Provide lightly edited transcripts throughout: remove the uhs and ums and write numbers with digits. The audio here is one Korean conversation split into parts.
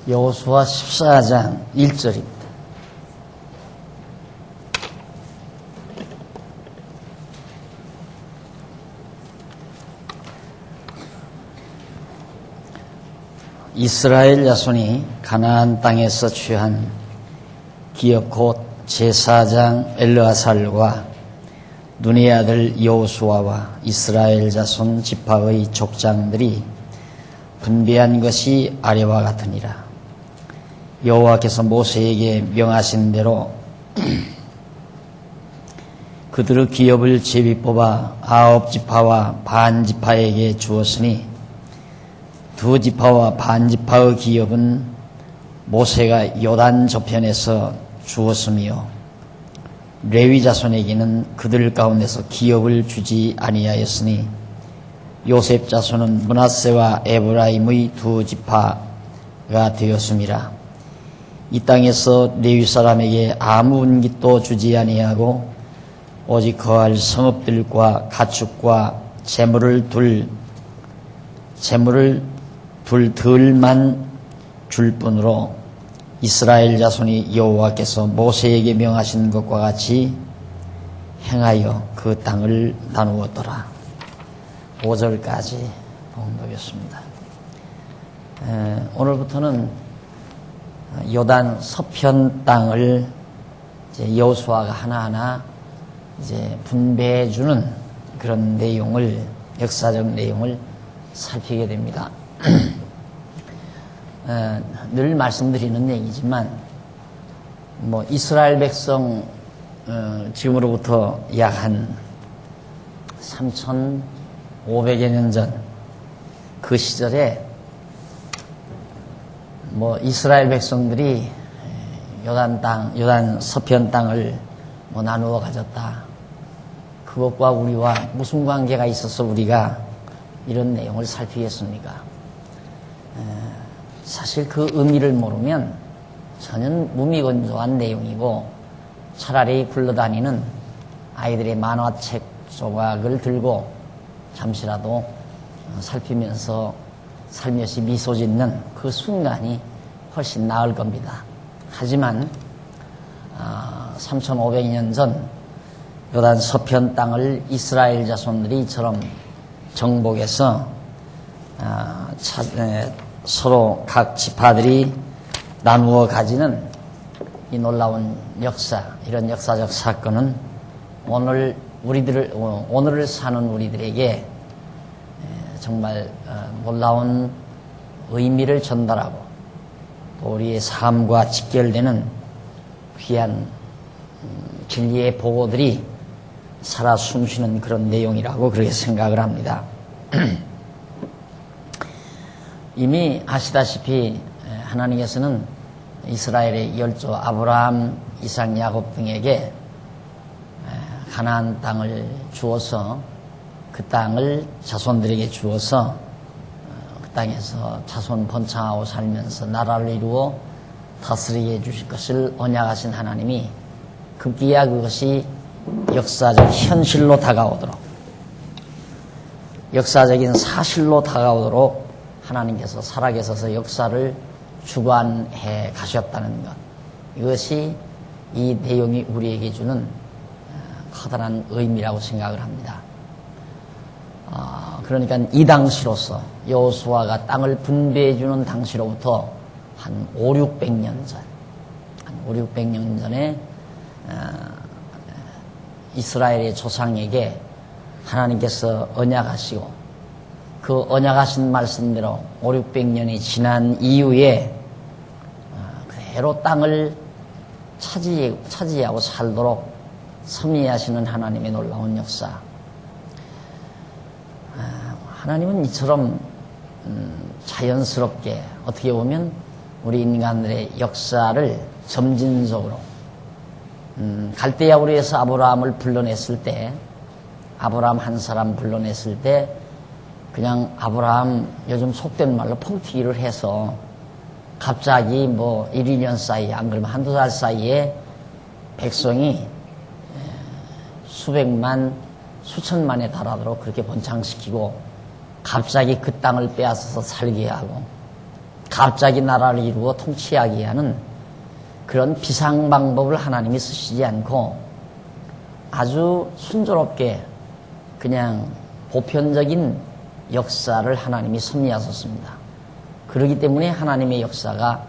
여호수아 14장 1절입니다. 이스라엘 자손이 가나안 땅에서 취한 기업 곧 제사장 엘르아살과 눈의 아들 여호수아와 이스라엘 자손 지파의 족장들이 분배한 것이 아래와 같으니라. 여호와께서 모세에게 명하신 대로 그들의 기업을 제비 뽑아 9지파와 반지파에게 주었으니 2지파와 반지파의 기업은 모세가 요단 저편에서 주었으며 레위 자손에게는 그들 가운데서 기업을 주지 아니하였으니 요셉 자손은 므낫세와 에브라임의 2지파가 되었음이라. 이 땅에서 레위 사람에게 아무 은깃도 주지 아니하고 오직 거할 성읍들과 가축과 재물을 둘만 줄 뿐으로 이스라엘 자손이 여호와께서 모세에게 명하신 것과 같이 행하여 그 땅을 나누었더라. 5절까지 봉독했습니다. 오늘부터는 요단 서편 땅을 이제 여호수아가 하나하나 이제 분배해 주는 그런 내용을, 역사적 내용을 살피게 됩니다. 늘 말씀드리는 얘기지만 이스라엘 백성 지금으로부터 약 한 3,500여 년 전 그 시절에 이스라엘 백성들이 요단 서편 땅을 나누어 가졌다. 그것과 우리와 무슨 관계가 있어서 우리가 이런 내용을 살피겠습니까? 사실 그 의미를 모르면 전혀 무미건조한 내용이고 차라리 굴러다니는 아이들의 만화책 조각을 들고 잠시라도 살피면서 살며시 미소 짓는 그 순간이 훨씬 나을 겁니다. 하지만 3,500년 전 요단 서편 땅을 이스라엘 자손들이 이처럼 정복해서 서로 각 지파들이 나누어 가지는 이 놀라운 역사, 이런 역사적 사건은 오늘을 사는 우리들에게 정말 놀라운 의미를 전달하고 또 우리의 삶과 직결되는 귀한 진리의 보고들이 살아 숨쉬는 그런 내용이라고 그렇게 생각을 합니다. 이미 아시다시피 하나님께서는 이스라엘의 열조 아브라함, 이삭, 야곱 등에게 가나안 땅을 주어서 그 땅을 자손들에게 주어서 그 땅에서 자손 번창하고 살면서 나라를 이루어 다스리게 해주실 것을 언약하신 하나님이 급기야 그것이 역사적 현실로 다가오도록, 역사적인 사실로 다가오도록 하나님께서 살아계셔서 역사를 주관해 가셨다는 것, 이것이 이 내용이 우리에게 주는 커다란 의미라고 생각을 합니다. 그러니까 이 당시로서 여호수아가 땅을 분배해 주는 당시로부터 한 500~600년 전, 한 500~600년 전에 이스라엘의 조상에게 하나님께서 언약하시고 그 언약하신 말씀대로 500~600년이 지난 이후에 그대로 땅을 차지하고 살도록 섭리하시는 하나님의 놀라운 역사. 하나님은 이처럼 자연스럽게 어떻게 보면 우리 인간들의 역사를 점진적으로 갈대아 우리에서 아브라함을 불러냈을 때, 아브라함 한 사람 불러냈을 때 그냥 아브라함 요즘 속된 말로 펑튀기를 해서 갑자기 1, 2년 사이에, 안 그러면 한두 달 사이에 백성이 수백만, 수천만에 달하도록 그렇게 번창시키고 갑자기 그 땅을 빼앗아서 살게 하고 갑자기 나라를 이루어 통치하게 하는 그런 비상 방법을 하나님이 쓰시지 않고 아주 순조롭게 그냥 보편적인 역사를 하나님이 섭리하셨습니다. 그렇기 때문에 하나님의 역사가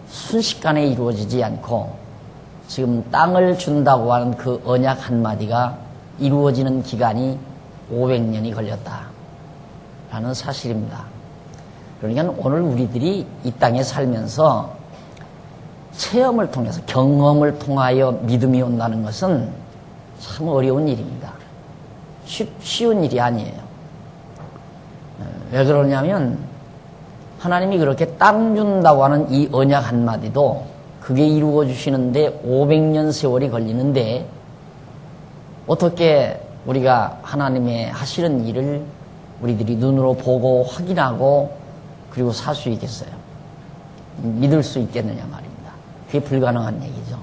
순식간에 이루어지지 않고 지금 땅을 준다고 하는 그 언약 한마디가 이루어지는 기간이 500년이 걸렸다라는 사실입니다. 그러니까 오늘 우리들이 이 땅에 살면서 체험을 통해서 경험을 통하여 믿음이 온다는 것은 참 어려운 일입니다. 쉬운 일이 아니에요. 왜 그러냐면 하나님이 그렇게 땅 준다고 하는 이 언약 한마디도 그게 이루어 주시는데 500년 세월이 걸리는데 어떻게 우리가 하나님의 하시는 일을 우리들이 눈으로 보고 확인하고 그리고 살 수 있겠어요? 믿을 수 있겠느냐 말입니다. 그게 불가능한 얘기죠.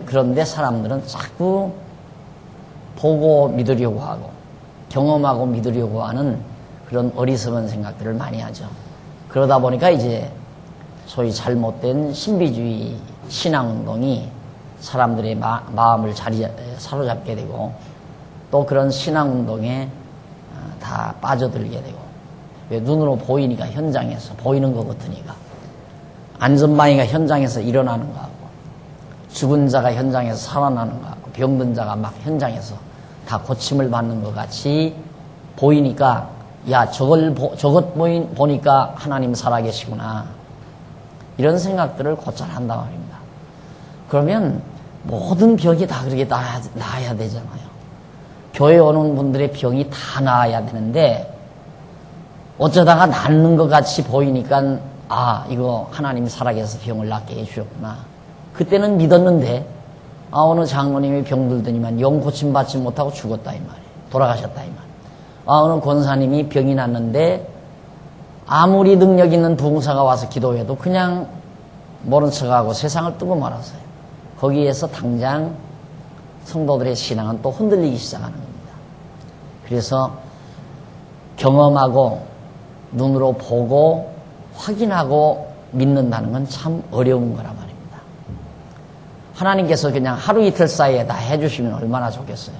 그런데 사람들은 자꾸 보고 믿으려고 하고 경험하고 믿으려고 하는 그런 어리석은 생각들을 많이 하죠. 그러다 보니까 이제 소위 잘못된 신비주의 신앙운동이 사람들의 마음을 사로잡게 되고 또 그런 신앙운동에 다 빠져들게 되고 왜 눈으로 보이니까 현장에서 보이는 것 같으니까 안전방위가 현장에서 일어나는 것 같고 죽은 자가 현장에서 살아나는 것 같고 병든 자가 막 현장에서 다 고침을 받는 것 같이 보이니까 야 저것 보니까 하나님 살아계시구나 이런 생각들을 곧잘 한단 말입니다. 그러면 모든 병이 다 그렇게 나아야 되잖아요. 교회 오는 분들의 병이 다 나아야 되는데 어쩌다가 낫는 것 같이 보이니까 아 이거 하나님이 살아계셔서 병을 낫게 해주셨구나. 그때는 믿었는데 어느 장로님이 병들더니만 영 고침받지 못하고 죽었다 이 말이에요. 돌아가셨다 이 말이에요. 어느 권사님이 병이 났는데 아무리 능력 있는 부흥사가 와서 기도해도 그냥 모른 척하고 세상을 뜨고 말았어요. 거기에서 당장 성도들의 신앙은 또 흔들리기 시작하는 겁니다. 그래서 경험하고 눈으로 보고 확인하고 믿는다는 건 참 어려운 거란 말입니다. 하나님께서 그냥 하루 이틀 사이에 다 해주시면 얼마나 좋겠어요.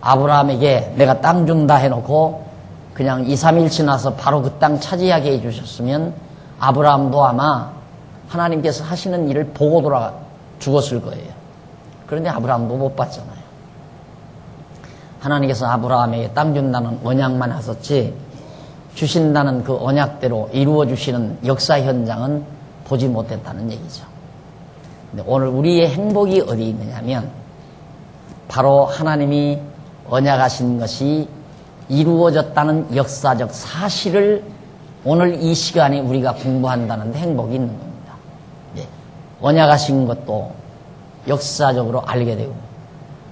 아브라함에게 내가 땅 준다 해놓고 그냥 2, 3일 지나서 바로 그 땅 차지하게 해주셨으면 아브라함도 아마 하나님께서 하시는 일을 보고 죽었을 거예요. 그런데 아브라함도 못 봤잖아요. 하나님께서 아브라함에게 땅 준다는 언약만 하셨지 주신다는 그 언약대로 이루어 주시는 역사 현장은 보지 못했다는 얘기죠. 근데 오늘 우리의 행복이 어디 있느냐면 바로 하나님이 언약하신 것이 이루어졌다는 역사적 사실을 오늘 이 시간에 우리가 공부한다는 데 행복이 있는 겁니다. 언약하신 것도 역사적으로 알게 되고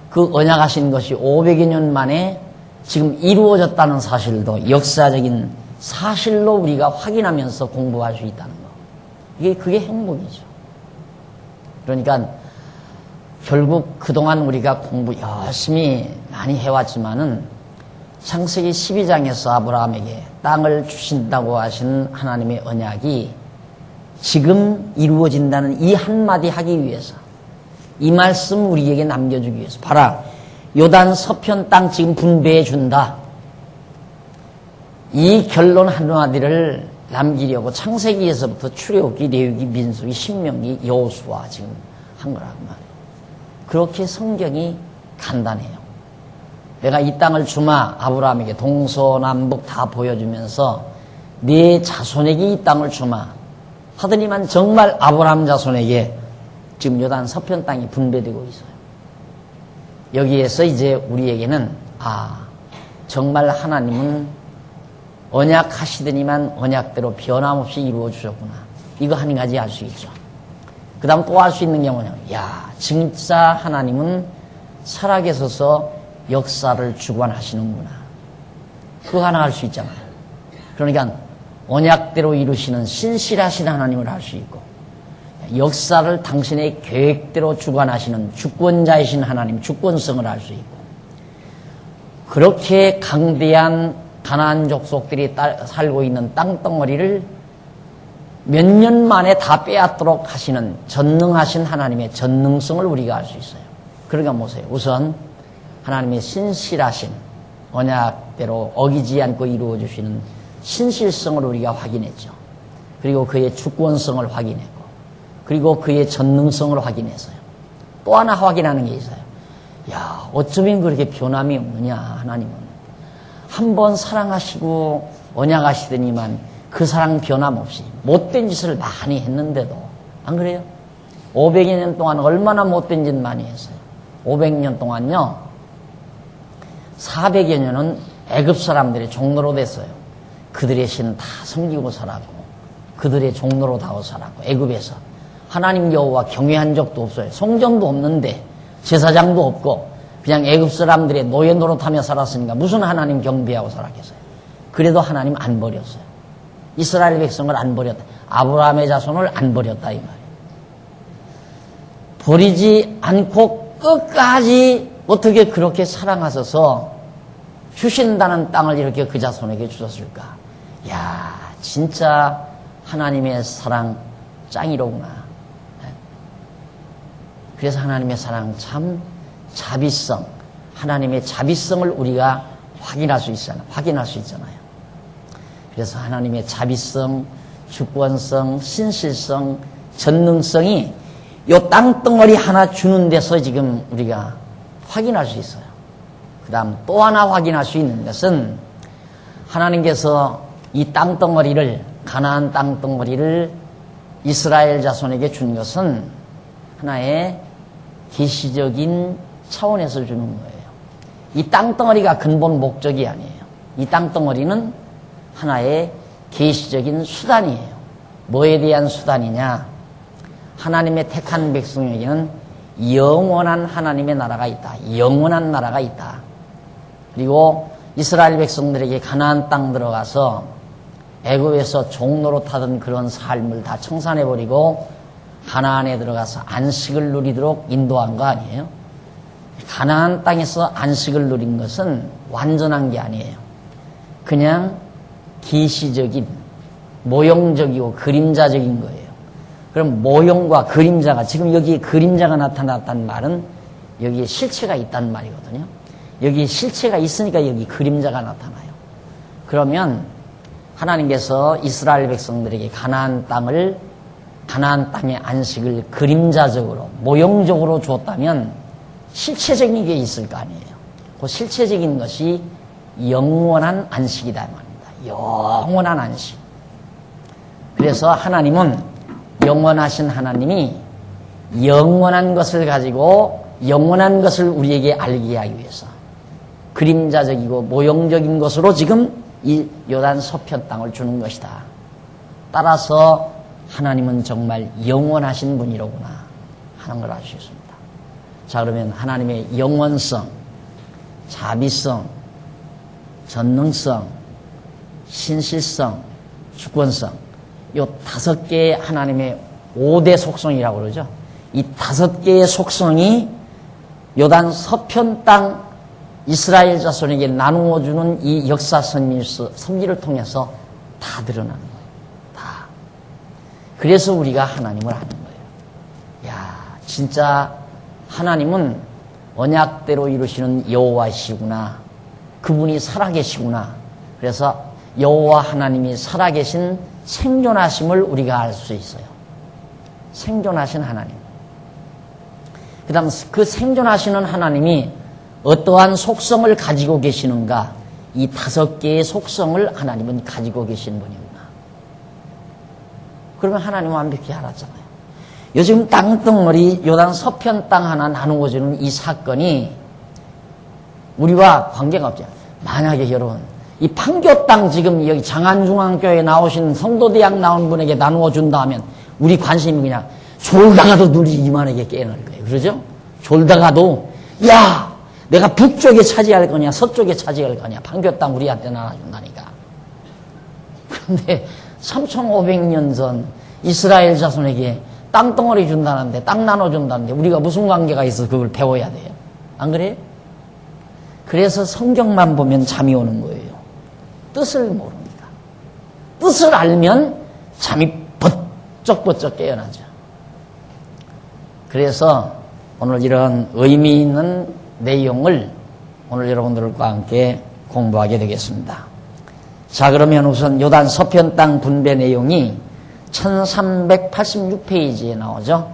그 언약하신 것이 500여 년 만에 지금 이루어졌다는 사실도 역사적인 사실로 우리가 확인하면서 공부할 수 있다는 거. 그게 행복이죠. 그러니까 결국 그동안 우리가 공부 열심히 많이 해왔지만은 창세기 12장에서 아브라함에게 땅을 주신다고 하신 하나님의 언약이 지금 이루어진다는 이 한마디 하기 위해서 이 말씀 우리에게 남겨주기 위해서 봐라 요단 서편 땅 지금 분배해 준다 이 결론 한마디를 남기려고 창세기에서부터 출애굽기, 레위기, 민수기, 신명기, 여호수아 지금 한 거란 말이에요. 그렇게 성경이 간단해요. 내가 이 땅을 주마 아브라함에게 동서남북 다 보여주면서 네 자손에게 이 땅을 주마 하더니만 정말 아브라함 자손에게 지금 요단 서편 땅이 분배되고 있어요. 여기에서 이제 우리에게는 정말 하나님은 언약하시더니만 언약대로 변함없이 이루어 주셨구나. 이거 한 가지 알 수 있죠. 그 다음 또 알 수 있는 게 뭐냐면 진짜 하나님은 살아계셔서 역사를 주관하시는구나. 그거 하나 알 수 있잖아요. 그러니까 언약대로 이루시는 신실하신 하나님을 알 수 있고 역사를 당신의 계획대로 주관하시는 주권자이신 하나님, 주권성을 알 수 있고 그렇게 강대한 가나안 족속들이 살고 있는 땅덩어리를 몇 년 만에 다 빼앗도록 하시는 전능하신 하나님의 전능성을 우리가 알 수 있어요. 그러니까 보세요. 우선 하나님의 신실하신 언약대로 어기지 않고 이루어 주시는 신실성을 우리가 확인했죠. 그리고 그의 주권성을 확인했고, 그리고 그의 전능성을 확인했어요. 또 하나 확인하는 게 있어요. 야, 어쩌면 그렇게 변함이 없느냐, 하나님은. 한 번 사랑하시고 언약하시더니만 그 사랑 변함없이 못된 짓을 많이 했는데도, 안 그래요? 500여 년 동안 얼마나 못된 짓 많이 했어요. 500년 동안요, 400여 년은 애굽 사람들의 종로로 됐어요. 그들의 신 다 섬기고 살았고, 그들의 종로로 다 살았고, 애굽에서 하나님 여호와 경외한 적도 없어요. 성전도 없는데, 제사장도 없고, 그냥 애굽 사람들의 노예 노릇하며 살았으니까 무슨 하나님 경배하고 살았겠어요. 그래도 하나님 안 버렸어요. 이스라엘 백성을 안 버렸다. 아브라함의 자손을 안 버렸다, 이 말이에요. 버리지 않고 끝까지 어떻게 그렇게 사랑하셔서 주신다는 땅을 이렇게 그 자손에게 주셨을까? 야, 진짜 하나님의 사랑 짱이로구나. 그래서 하나님의 사랑 참 자비성, 하나님의 자비성을 우리가 확인할 수 있잖아요. 그래서 하나님의 자비성, 주권성, 신실성, 전능성이 요 땅덩어리 하나 주는 데서 지금 우리가 확인할 수 있어요. 그 다음 또 하나 확인할 수 있는 것은 하나님께서 이 땅덩어리를, 가나안 땅덩어리를 이스라엘 자손에게 준 것은 하나의 계시적인 차원에서 주는 거예요. 이 땅덩어리가 근본 목적이 아니에요. 이 땅덩어리는 하나의 계시적인 수단이에요. 뭐에 대한 수단이냐? 하나님의 택한 백성에게는 영원한 하나님의 나라가 있다. 영원한 나라가 있다. 그리고 이스라엘 백성들에게 가나안 땅 들어가서 애굽에서 종로로 타던 그런 삶을 다 청산해버리고 가나안에 들어가서 안식을 누리도록 인도한 거 아니에요? 가나안 땅에서 안식을 누린 것은 완전한 게 아니에요. 그냥 계시적인, 모형적이고 그림자적인 거예요. 그럼 모형과 그림자가, 지금 여기 그림자가 나타났다는 말은 여기에 실체가 있다는 말이거든요. 여기 실체가 있으니까 여기 그림자가 나타나요. 그러면 하나님께서 이스라엘 백성들에게 가나안 땅의 안식을 그림자적으로, 모형적으로 줬다면 실체적인 게 있을 거 아니에요. 그 실체적인 것이 영원한 안식이다 말입니다. 영원한 안식. 그래서 하나님은, 영원하신 하나님이 영원한 것을 가지고 영원한 것을 우리에게 알게 하기 위해서 그림자적이고 모형적인 것으로 지금 이 요단 서편 땅을 주는 것이다. 따라서 하나님은 정말 영원하신 분이로구나 하는 걸 알 수 있습니다. 자, 그러면 하나님의 영원성, 자비성, 전능성, 신실성, 주권성, 요 5개의 하나님의 5대 속성이라고 그러죠. 이 5개의 속성이 요단 서편 땅 이스라엘 자손에게 나누어주는 이 역사 섭리를 통해서 다 드러나는 거예요. 다. 그래서 우리가 하나님을 아는 거예요. 야, 진짜 하나님은 언약대로 이루시는 여호와이시구나. 그분이 살아계시구나. 그래서 여호와 하나님이 살아계신 생존하심을 우리가 알 수 있어요. 생존하신 하나님. 그 다음 그 생존하시는 하나님이 어떠한 속성을 가지고 계시는가? 이 5개의 속성을 하나님은 가지고 계신 분이구나. 그러면 하나님은 완벽히 알았잖아요. 요즘 땅덩어리 요단 서편 땅 하나 나누어주는 이 사건이 우리와 관계가 없죠. 만약에 여러분 이 판교 땅 지금 여기 장안중앙교회에 나오신 성도대학 나온 분에게 나누어준다 하면 우리 관심이 그냥 졸다가도 눈이 이만하게 깨어날 거예요. 그러죠? 졸다가도 야, 내가 북쪽에 차지할 거냐 서쪽에 차지할 거냐 판교 땅 우리한테 나눠준다니까. 그런데 3500년 전 이스라엘 자손에게 땅덩어리 준다는데 땅 나눠준다는데 우리가 무슨 관계가 있어 그걸 배워야 돼요. 안 그래요? 그래서 성경만 보면 잠이 오는 거예요. 뜻을 모릅니다. 뜻을 알면 잠이 번쩍번쩍 깨어나죠. 그래서 오늘 이런 의미 있는 내용을 오늘 여러분들과 함께 공부하게 되겠습니다. 자, 그러면 우선 요단 서편 땅 분배 내용이 1386페이지에 나오죠.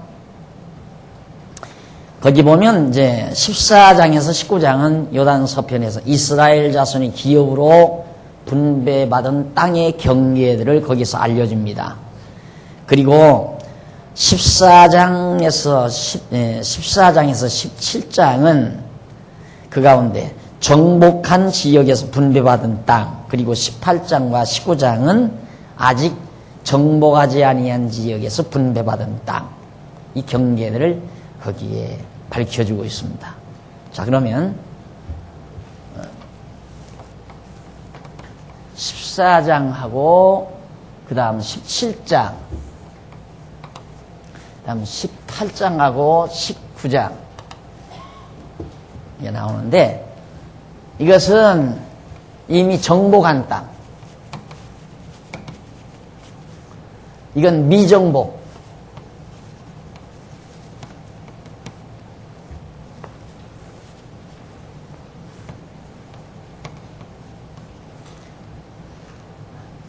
거기 보면 이제 14장에서 19장은 요단 서편에서 이스라엘 자손이 기업으로 분배받은 땅의 경계들을 거기서 알려줍니다. 그리고 14장에서 17장은 그 가운데 정복한 지역에서 분배받은 땅, 그리고 18장과 19장은 아직 정복하지 아니한 지역에서 분배받은 땅, 이 경계들을 거기에 밝혀주고 있습니다. 자, 그러면 14장하고 그 다음 17장, 그 다음 18장하고 19장 이게 나오는데, 이것은 이미 정복한 땅, 이건 미정복,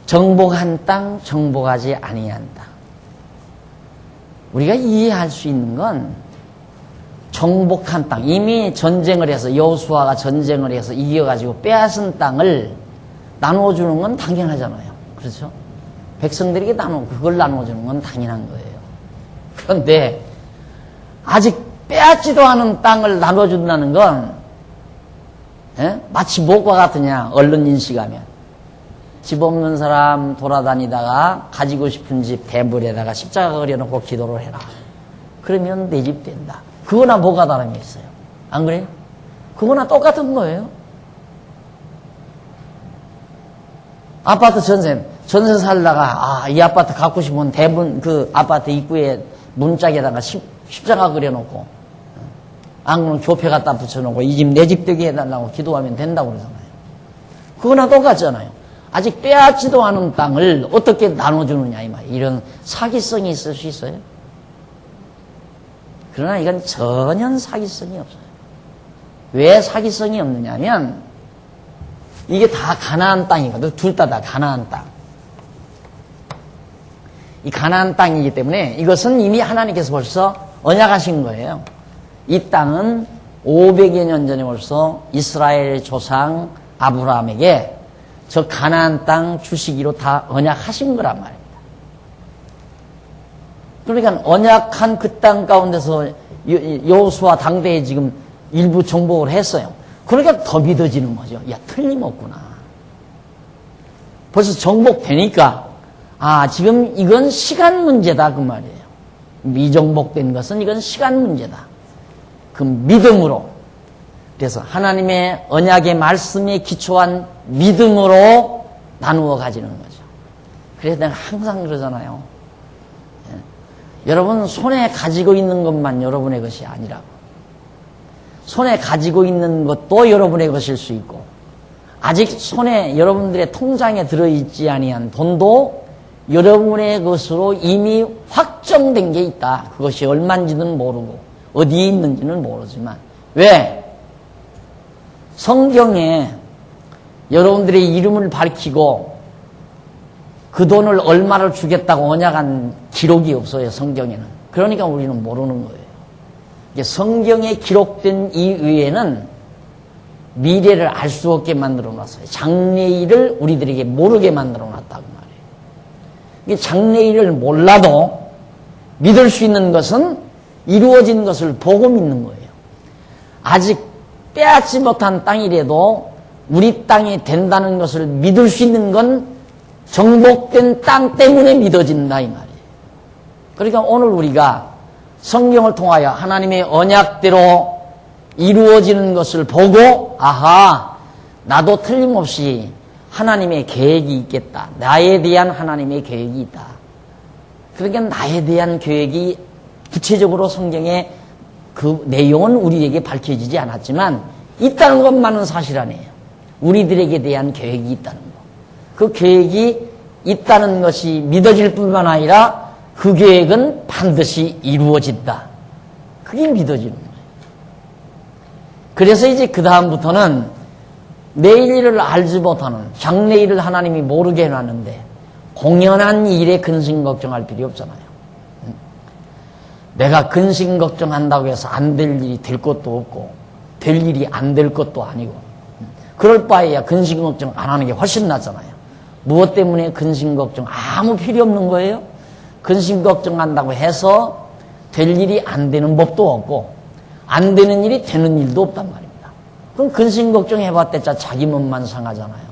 정복한 땅, 정복하지 아니한 땅. 우리가 이해할 수 있는 건 정복한 땅, 이미 전쟁을 해서 여호수아가 전쟁을 해서 이겨가지고 빼앗은 땅을 나누어주는 건 당연하잖아요. 그렇죠? 백성들에게 그걸 나누어주는 건 당연한 거예요. 그런데 아직 빼앗지도 않은 땅을 나눠준다는 건 마치 무엇과 같으냐, 얼른 인식하면. 집 없는 사람 돌아다니다가 가지고 싶은 집 대물에다가 십자가 그려놓고 기도를 해라. 그러면 내 집 된다. 그거나 뭐가 다름이 있어요? 안 그래요? 그거나 똑같은 거예요. 아파트 전세 살다가, 이 아파트 갖고 싶으면 대문, 그 아파트 입구에 문짝에다가 십자가 그려놓고, 안 그러면 교패 갖다 붙여놓고, 이 집 내 집 되게 해달라고 기도하면 된다고 그러잖아요. 그거나 똑같잖아요. 아직 빼앗지도 않은 땅을 어떻게 나눠주느냐, 이 말이에요. 이런 사기성이 있을 수 있어요. 그러나 이건 전혀 사기성이 없어요. 왜 사기성이 없느냐면, 이게 다 가나안 땅이거든. 둘 다 가나안 땅. 이 가나안 땅이기 때문에 이것은 이미 하나님께서 벌써 언약하신 거예요. 이 땅은 500여 년 전에 벌써 이스라엘 조상 아브라함에게 저 가나안 땅 주시기로 다 언약하신 거란 말입니다. 그러니까 언약한 그 땅 가운데서 여호수아 당대에 지금 일부 정복을 했어요. 그러니까 더 믿어지는 거죠. 야, 틀림없구나. 벌써 정복되니까 지금 이건 시간 문제다 그 말이에요. 미정복된 것은 이건 시간 문제다. 그 믿음으로, 그래서 하나님의 언약의 말씀에 기초한 믿음으로 나누어 가지는 거죠. 그래서 내가 항상 그러잖아요. 여러분 손에 가지고 있는 것만 여러분의 것이 아니라고. 손에 가지고 있는 것도 여러분의 것일 수 있고, 아직 손에 여러분들의 통장에 들어있지 아니한 돈도 여러분의 것으로 이미 확정된 게 있다. 그것이 얼마인지는 모르고 어디에 있는지는 모르지만, 왜? 성경에 여러분들의 이름을 밝히고 그 돈을 얼마를 주겠다고 언약한 기록이 없어요, 성경에는. 그러니까 우리는 모르는 거예요. 성경에 기록된 이 외에는 미래를 알 수 없게 만들어 놨어요. 장래일을 우리들에게 모르게 만들어 놨다고 말이에요. 장래일을 몰라도 믿을 수 있는 것은 이루어진 것을 보고 믿는 거예요. 아직 빼앗지 못한 땅이라도 우리 땅이 된다는 것을 믿을 수 있는 건 정복된 땅 때문에 믿어진다 이 말이에요. 그러니까 오늘 우리가 성경을 통하여 하나님의 언약대로 이루어지는 것을 보고, 아하, 나도 틀림없이 하나님의 계획이 있겠다. 나에 대한 하나님의 계획이 있다. 그러니까 나에 대한 계획이 구체적으로 성경에 그 내용은 우리에게 밝혀지지 않았지만 있다는 것만은 사실 아니에요. 우리들에게 대한 계획이 있다는 거. 그 계획이 있다는 것이 믿어질 뿐만 아니라 그 계획은 반드시 이루어진다. 그게 믿어지는 거예요. 그래서 이제 그 다음부터는 내일 일을 알지 못하는 장래일을 하나님이 모르게 해놨는데 공연한 일에 근심 걱정할 필요 없잖아요. 내가 근심 걱정한다고 해서 안 될 일이 될 것도 없고 될 일이 안 될 것도 아니고 그럴 바에야 근심 걱정 안 하는 게 훨씬 낫잖아요. 무엇 때문에 근심 걱정 아무 필요 없는 거예요? 근심 걱정한다고 해서 될 일이 안 되는 법도 없고 안 되는 일이 되는 일도 없단 말입니다. 그럼 근심 걱정해봤자 자기 몸만 상하잖아요.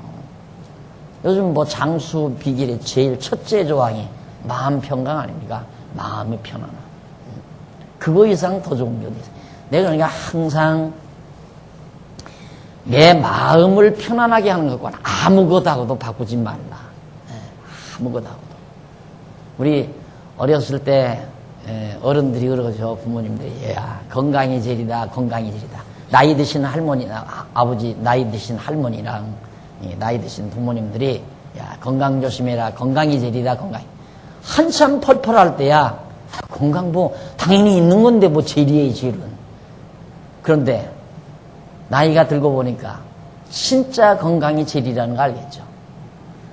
요즘 뭐 장수 비결의 제일 첫째 조항이 마음 평강 아닙니까? 마음의 편안함. 그거 이상 더 좋은 게 어디 있어요? 내가 그러니까 항상 내 마음을 편안하게 하는 것과는 아무것하고도 바꾸지 말라. 아무것하고도. 우리 어렸을 때 어른들이 그러죠. 부모님들이. 야, 건강이 제일이다. 건강이 제일이다. 나이 드신 할머니나 아버지, 나이 드신 할머니랑 나이 드신 부모님들이 야, 건강 조심해라. 건강이 제일이다. 건강이. 한참 펄펄할 때야 건강 뭐 당연히 있는 건데 뭐 제일이에요. 제일은. 그런데 나이가 들고 보니까 진짜 건강이 제일이라는 거 알겠죠.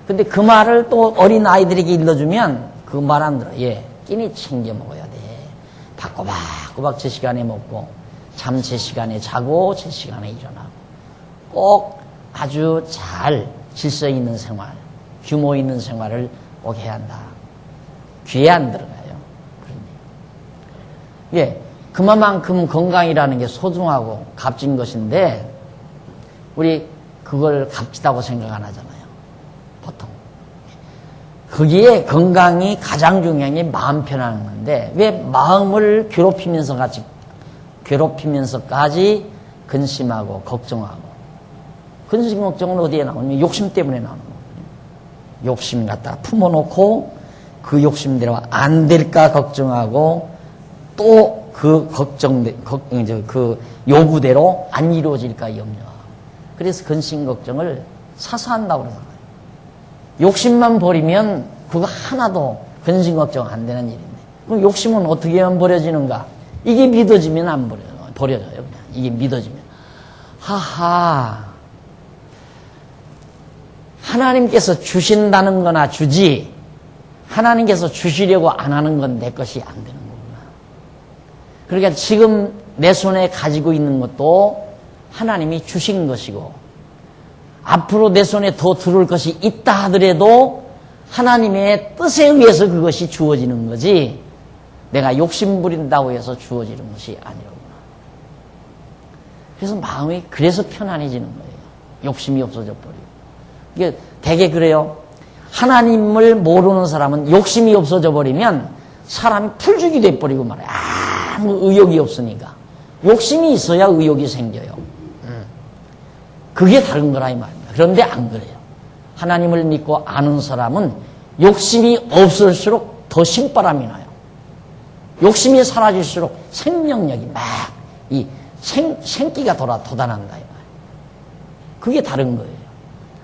근데 그 말을 또 어린 아이들에게 일러주면 그 말 안 들어. 예, 끼니 챙겨 먹어야 돼. 밥 꼬박꼬박 제 시간에 먹고 잠 제 시간에 자고 제 시간에 일어나고 꼭 아주 잘 질서 있는 생활, 규모 있는 생활을 꼭 해야 한다. 귀에 안 들어가요. 예, 그만큼 건강이라는 게 소중하고 값진 것인데 우리 그걸 값지다고 생각 안 하잖아요. 보통. 거기에 건강이 가장 중요한 게 마음 편안한 건데 왜 마음을 괴롭히면서까지 근심하고 걱정하고 근심 걱정은 어디에 나오냐면 욕심 때문에 나오는 거거든요. 욕심 갖다가 품어놓고 그 욕심대로 안 될까 걱정하고 또 그 그 요구대로 안 이루어질까 염려하고 그래서 근심 걱정을 사서 한다고 그러잖아요. 욕심만 버리면 그거 하나도 근심 걱정 안 되는 일인데 그럼 욕심은 어떻게 하면 버려지는가? 이게 믿어지면 안 버려져요. 그냥 이게 믿어지면 하하 하나님께서 주신다는 거나 주지 하나님께서 주시려고 안 하는 건 내 것이 안 되는 거구나. 그러니까 지금 내 손에 가지고 있는 것도 하나님이 주신 것이고 앞으로 내 손에 더 들어올 것이 있다 하더라도 하나님의 뜻에 의해서 그것이 주어지는 거지 내가 욕심 부린다고 해서 주어지는 것이 아니로구나. 그래서 마음이 그래서 편안해지는 거예요. 욕심이 없어져 버리고. 이게 되게 그래요. 하나님을 모르는 사람은 욕심이 없어져 버리면 사람이 풀죽이 돼버리고 말이에요. 아무 의욕이 없으니까. 욕심이 있어야 의욕이 생겨요. 그게 다른 거라 이 말입니다. 그런데 안 그래요. 하나님을 믿고 아는 사람은 욕심이 없을수록 더 신바람이 나요. 욕심이 사라질수록 생명력이 막 이 생기가 돋아난다 이 말이에요. 그게 다른 거예요.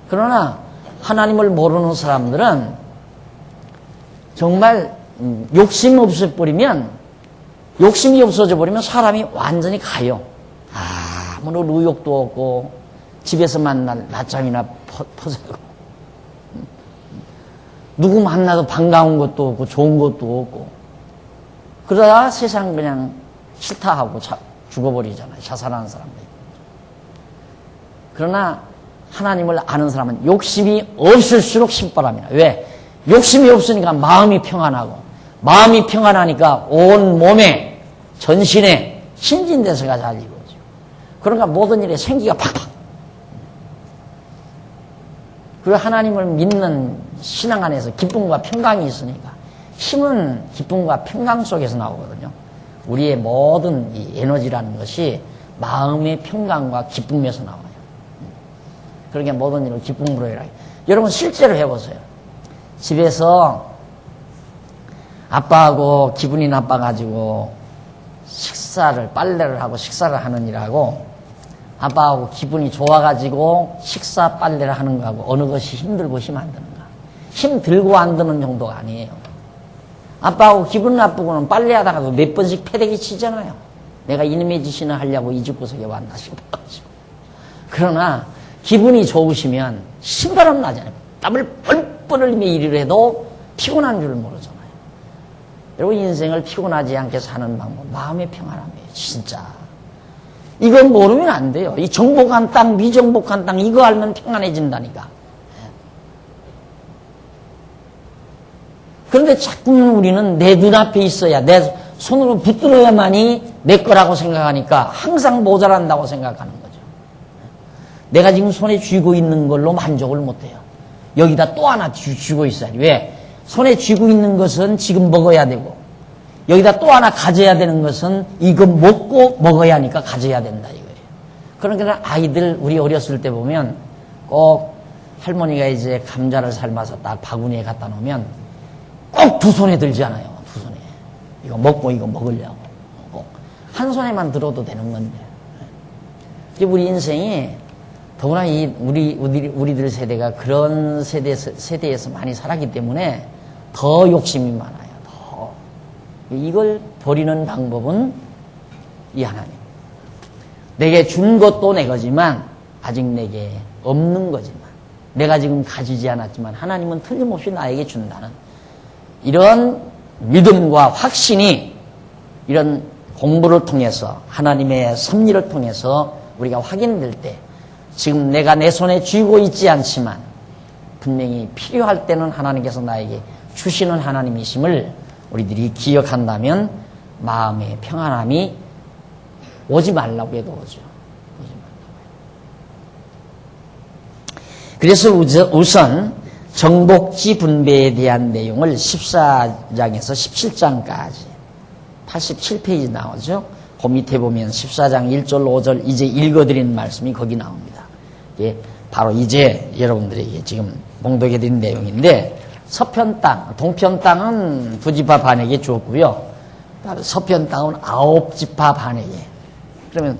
그러나 하나님을 모르는 사람들은 정말 욕심 없어버리면 욕심이 없어져 버리면 사람이 완전히 가요. 아무런 의욕도 없고 집에서 만날 낮잠이나 퍼자고 누구 만나도 반가운 것도 없고 좋은 것도 없고 그러다가 세상 그냥 싫다 하고 죽어버리잖아요. 자살하는 사람들. 그러나 하나님을 아는 사람은 욕심이 없을수록 신바람이나. 왜? 욕심이 없으니까 마음이 평안하고 마음이 평안하니까 온 몸에 전신에 신진대사가 잘 이루어지고 그러니까 모든 일에 생기가 팍팍. 그리고 하나님을 믿는 신앙 안에서 기쁨과 평강이 있으니까 힘은 기쁨과 평강 속에서 나오거든요. 우리의 모든 이 에너지라는 것이 마음의 평강과 기쁨에서 나와요. 그러니까 모든 일을 기쁨으로 해라. 여러분 실제로 해보세요. 집에서 아빠하고 기분이 나빠가지고 빨래를 하고 식사를 하는 일하고 아빠하고 기분이 좋아가지고 식사 빨래를 하는 거하고 어느 것이 힘들고 힘 안 드는가? 힘 들고 안 드는 정도가 아니에요. 아빠하고 기분 나쁘고는 빨래하다가도 몇 번씩 패대기 치잖아요. 내가 이놈의 짓이나 하려고 이 집구석에 왔나 싶어가지고. 그러나 기분이 좋으시면 신바람 나잖아요. 땀을 뻘뻘 흘리며 일을 해도 피곤한 줄 모르잖아요. 여러분, 인생을 피곤하지 않게 사는 방법, 마음의 평안함이에요. 진짜. 이건 모르면 안 돼요. 이 정복한 땅, 미정복한 땅, 이거 알면 평안해진다니까. 그런데 자꾸 우리는 내 눈앞에 있어야, 내 손으로 붙들어야만이 내 거라고 생각하니까 항상 모자란다고 생각하는 거죠. 내가 지금 손에 쥐고 있는 걸로 만족을 못해요. 여기다 또 하나 쥐고 있어야지. 왜? 손에 쥐고 있는 것은 지금 먹어야 되고, 여기다 또 하나 가져야 되는 것은 이거 먹고 먹어야 하니까 가져야 된다 이거예요. 그러니까 아이들 우리 어렸을 때 보면 꼭 할머니가 이제 감자를 삶아서 딱 바구니에 갖다 놓으면 꼭 두 손에 들지 않아요. 두 손에. 이거 먹고 이거 먹으려고. 꼭 한 손에만 들어도 되는 건데. 우리 인생이 더구나 우리들 세대가 그런 세대에서 많이 살았기 때문에 더 욕심이 많아요. 더. 이걸 버리는 방법은 이 하나님. 내게 준 것도 내 거지만 아직 내게 없는 거지만 내가 지금 가지지 않았지만 하나님은 틀림없이 나에게 준다는 이런 믿음과 확신이 이런 공부를 통해서 하나님의 섭리를 통해서 우리가 확인될 때 지금 내가 내 손에 쥐고 있지 않지만 분명히 필요할 때는 하나님께서 나에게 주시는 하나님이심을 우리들이 기억한다면 마음의 평안함이 오지 말라고 해도 오죠. 그래서 우선 정복지 분배에 대한 내용을 14장에서 17장까지 87페이지 나오죠. 그 밑에 보면 14장 1절 5절 이제 읽어드린 말씀이 거기 나옵니다. 예, 바로 이제 여러분들에게 지금 봉독해드린 내용인데 서편 땅, 동편 땅은 9지파 반에게 주었고요. 서편 땅은 9지파 반에게. 그러면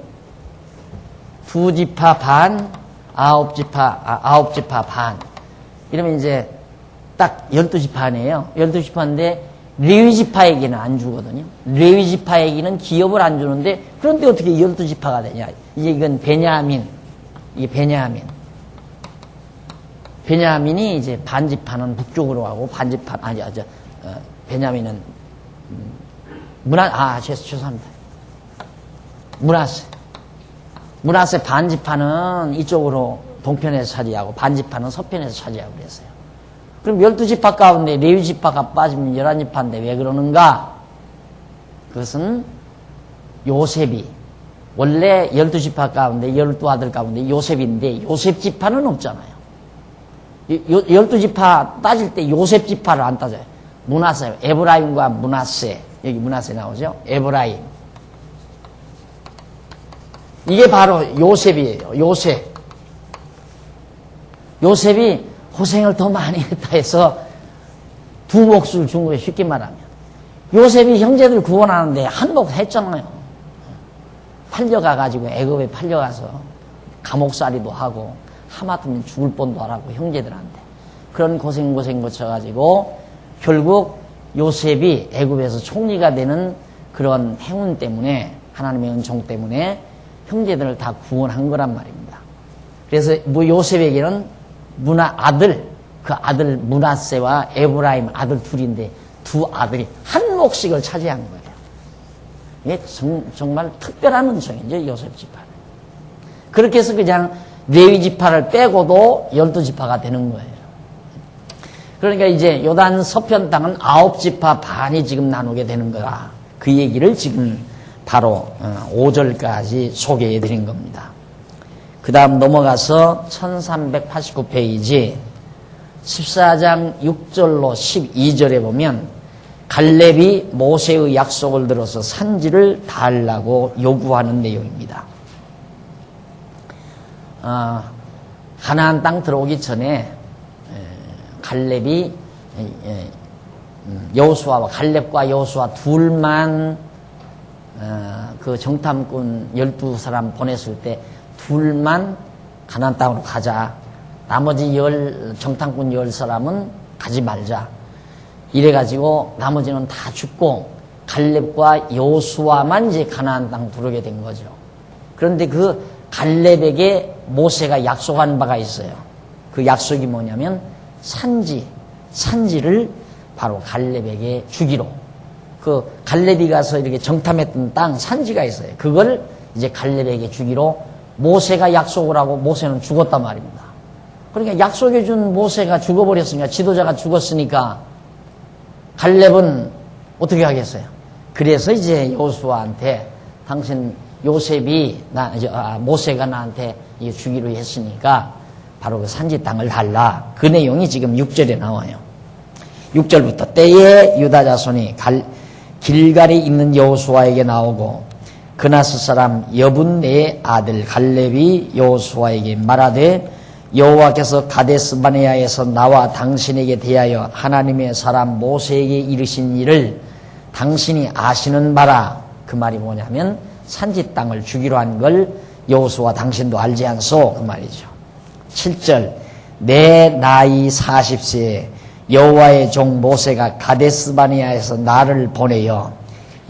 2지파 반, 9지파 반. 이러면 이제 딱 12지파네요. 12지파인데 레위지파에게는 안 주거든요. 레위지파에게는 기업을 안 주는데 그런데 어떻게 12지파가 되냐. 이제 이건 베냐민. 이게 베냐민이 이제 반지파는 북쪽으로 가고 반지파, 베냐민은 죄송합니다. 문하세 반지파는 이쪽으로 동편에서 차지하고 반지파는 서편에서 차지하고 그랬어요. 그럼 12지파 가운데 레위지파가 빠지면 11지파인데 왜 그러는가? 그것은 요셉이 원래 12지파 가운데 12아들 가운데 요셉인데 요셉지파는 없잖아요. 12지파 따질 때 요셉지파를 안 따져요. 문하세, 에브라임과 문하세. 여기 문하세 나오죠? 에브라임. 이게 바로 요셉이에요. 요셉이 고생을 더 많이 했다 해서 두 몫을 준 거예요. 쉽게 말하면. 요셉이 형제들 구원하는데 한 몫 했잖아요. 팔려가가지고 애굽에 팔려가서 감옥살이도 하고 하마터면 죽을 뻔도 하라고 형제들한테. 그런 고생 거쳐가지고 결국 요셉이 애굽에서 총리가 되는 그런 행운 때문에 하나님의 은총 때문에 형제들을 다 구원한 거란 말입니다. 그래서 요셉에게는 그 아들 문하세와 에브라임 아들 둘인데 두 아들이 한 몫씩을 차지한 거예요. 이게 정말 특별한 은총이죠, 요셉 지파는. 그렇게 해서 그냥 레위 지파를 빼고도 12지파가 되는 거예요. 그러니까 이제 요단 서편 땅은 9지파 반이 지금 나누게 되는 거라. 그 얘기를 지금 바로 5절까지 소개해 드린 겁니다. 그 다음 넘어가서 1389페이지 14장 6절로 12절에 보면 갈렙이 모세의 약속을 들어서 산지를 달라고 요구하는 내용입니다. 가나안 땅 들어오기 전에 갈렙이 갈렙과 여호수아 둘만 그 정탐꾼 12사람 보냈을 때 둘만 가나안 땅으로 가자. 나머지 정탐꾼 10사람은 가지 말자. 이래가지고 나머지는 다 죽고 갈렙과 여호수아만 이제 가나안 땅 들어오게 된 거죠. 그런데 그 갈렙에게 모세가 약속한 바가 있어요. 그 약속이 뭐냐면 산지를 바로 갈렙에게 주기로. 그 갈렙이 가서 이렇게 정탐했던 땅 산지가 있어요. 그걸 이제 갈렙에게 주기로 모세가 약속을 하고 모세는 죽었단 말입니다. 그러니까 약속해준 모세가 죽어버렸으니까, 지도자가 죽었으니까 갈렙은 어떻게 하겠어요? 그래서 이제 여호수아한테 당신 모세가 나한테 주기로 했으니까 바로 그 산지 땅을 달라. 그 내용이 지금 6절에 나와요. 6절부터 때에 유다 자손이 길갈에 있는 여호수아에게 나오고 그나스 사람 여분네의 아들 갈렙이 여호수아에게 말하되 여호와께서 가데스바네아에서 나와 당신에게 대하여 하나님의 사람 모세에게 이르신 일을 당신이 아시는 바라. 그 말이 뭐냐면 산지 땅을 주기로 한 걸 여호수아 당신도 알지 않소, 그 말이죠. 7절 내 나이 40세에 여호와의 종 모세가 가데스바네아에서 나를 보내어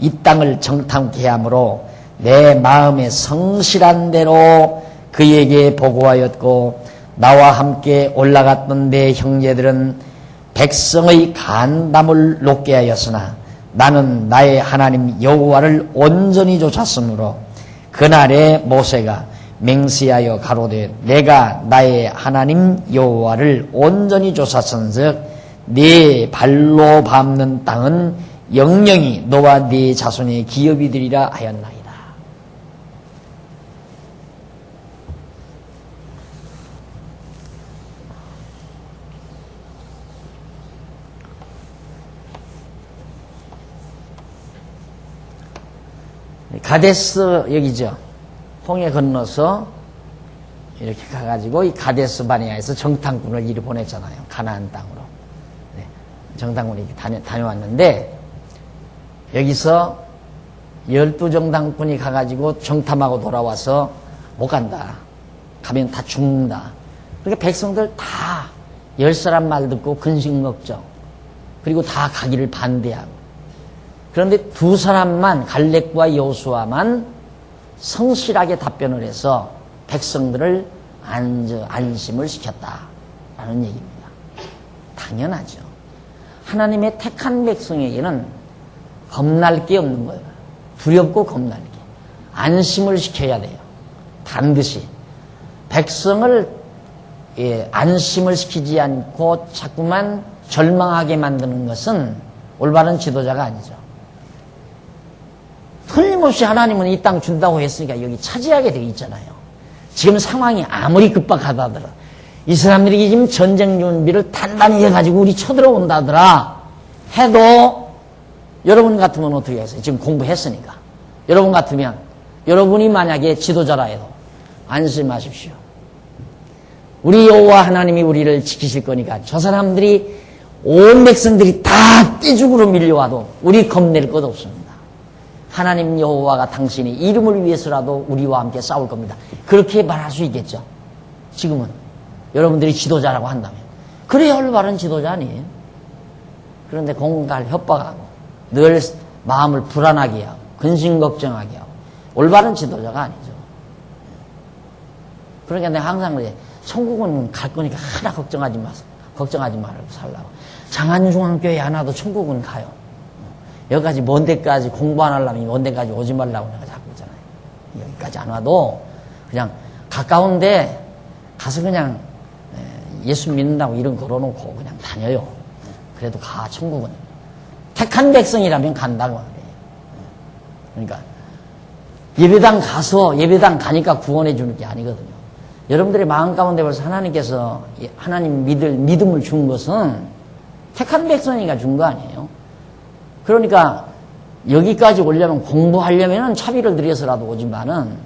이 땅을 정탐케 하므로 내 마음에 성실한 대로 그에게 보고하였고 나와 함께 올라갔던 내 형제들은 백성의 간담을 높게 하였으나 나는 나의 하나님 여호와를 온전히 쫓았으므로 그날에 모세가 맹세하여 가로되 내가 나의 하나님 여호와를 온전히 쫓았은즉 네 발로 밟는 땅은 영영이 너와 네 자손의 기업이 되리라 하였나이다. 가데스 여기죠. 홍해 건너서 이렇게 가가지고 이 가데스 바네아에서 정탐꾼을 이리 보냈잖아요. 가나안 땅으로. 네. 정탐꾼이 다녀왔는데 여기서 12정탐꾼이 가가지고 정탐하고 돌아와서 못 간다. 가면 다 죽는다. 그러니까 백성들 다 10사람 말 듣고 근심 걱정. 그리고 다 가기를 반대하고. 그런데 2사람만 갈렙과 여호수아만 성실하게 답변을 해서 백성들을 안심을 시켰다라는 얘기입니다. 당연하죠. 하나님의 택한 백성에게는 겁날 게 없는 거예요. 두렵고 겁날 게. 안심을 시켜야 돼요. 반드시. 백성을 안심을 시키지 않고 자꾸만 절망하게 만드는 것은 올바른 지도자가 아니죠. 틀림없이 하나님은 이 땅 준다고 했으니까 여기 차지하게 되어 있잖아요. 지금 상황이 아무리 급박하다더라. 이 사람들이 지금 전쟁 준비를 단단히 해가지고 우리 쳐들어온다더라 해도 여러분 같으면 어떻게 하겠어요? 지금 공부했으니까. 여러분 같으면 여러분이 만약에 지도자라 해도 안심하십시오. 우리 여호와 하나님이 우리를 지키실 거니까 저 사람들이 온 백성들이 다 떼죽으로 밀려와도 우리 겁낼 것 없습니다. 하나님 여호와가 당신의 이름을 위해서라도 우리와 함께 싸울 겁니다. 그렇게 말할 수 있겠죠. 지금은 여러분들이 지도자라고 한다면 그래야 올바른 지도자 아니에요. 그런데 공갈 협박하고 늘 마음을 불안하게 하고 근심 걱정하게 하고 올바른 지도자가 아니죠. 그러니까 내가 항상 그래. 천국은 갈 거니까 하나 걱정하지 말고 살라고. 장안중앙교회 하나도 천국은 가요. 여기까지 먼 데까지 공부 안 하려면 먼 데까지 오지 말라고 내가 자꾸 그러잖아요. 여기까지 안 와도 그냥 가까운데 가서 그냥 예수 믿는다고 이름 걸어놓고 그냥 다녀요. 그래도 가, 천국은. 택한 백성이라면 간다고 말해요. 그러니까 예배당 가니까 구원해 주는 게 아니거든요. 여러분들의 마음 가운데 벌써 하나님께서 하나님 믿음을 준 것은 택한 백성이니까 준 거 아니에요. 그러니까 여기까지 오려면 공부하려면 차비를 들여서라도 오지만은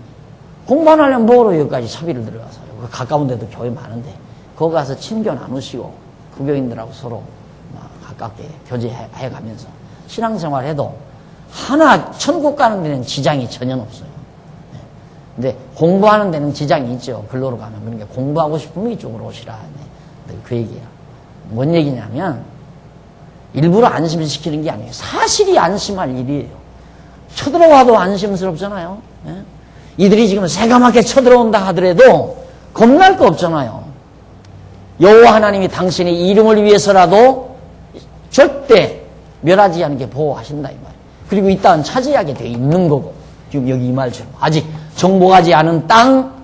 공부 안 하려면 뭐로 여기까지 차비를 들여가서요. 가까운 데도 교회 많은데 거기 가서 친교 나누시고 구교인들하고 서로 막 가깝게 교제해가면서 신앙생활 해도 하나 천국 가는 데는 지장이 전혀 없어요. 근데 공부하는 데는 지장이 있죠. 글로로 가면. 그러니까 공부하고 싶으면 이쪽으로 오시라. 그 얘기야. 뭔 얘기냐면 일부러 안심시키는 게 아니에요. 사실이 안심할 일이에요. 쳐들어와도 안심스럽잖아요. 예? 이들이 지금 새까맣게 쳐들어온다 하더라도 겁날 거 없잖아요. 여호와 하나님이 당신의 이름을 위해서라도 절대 멸하지 않게 보호하신다 이 말이에요. 그리고 이 땅은 차지하게 돼 있는 거고, 지금 여기 이 말처럼 아직 정복하지 않은 땅,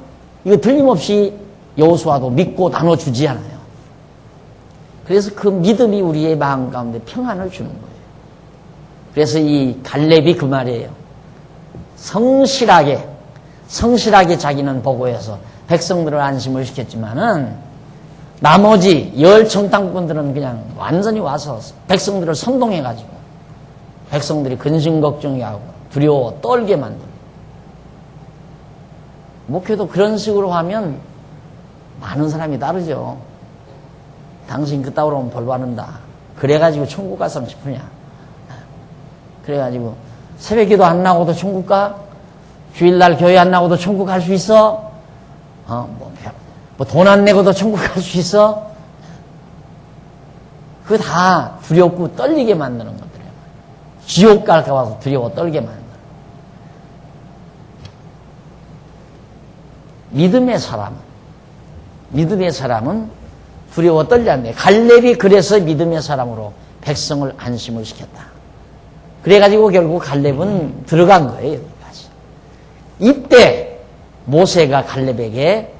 이거 틀림없이 여호수아도 믿고 나눠주지 않아요. 그래서 그 믿음이 우리의 마음 가운데 평안을 주는 거예요. 그래서 이 갈렙이 그 말이에요. 성실하게 자기는 보고해서 백성들을 안심을 시켰지만은 나머지 열 청당꾼들은 그냥 완전히 와서 백성들을 선동해가지고 백성들이 근심 걱정하고 두려워 떨게 만들고, 목회도 그런 식으로 하면 많은 사람이 따르죠. 당신 그따위로 하면 벌 받는다. 그래가지고 천국 가서 싶으냐. 그래가지고 새벽기도 안 나고도 천국 가? 주일날 교회 안 나고도 천국 갈 수 있어? 돈 안 내고도 천국 갈 수 있어? 그거 다 두렵고 떨리게 만드는 것들이에요. 지옥 갈까 봐서 두려워 떨게 만드는. 믿음의 사람은 두려워 떨지 않네. 갈렙이 그래서 믿음의 사람으로 백성을 안심을 시켰다. 그래가지고 결국 갈렙은 들어간 거예요. 여기까지. 이때 모세가 갈렙에게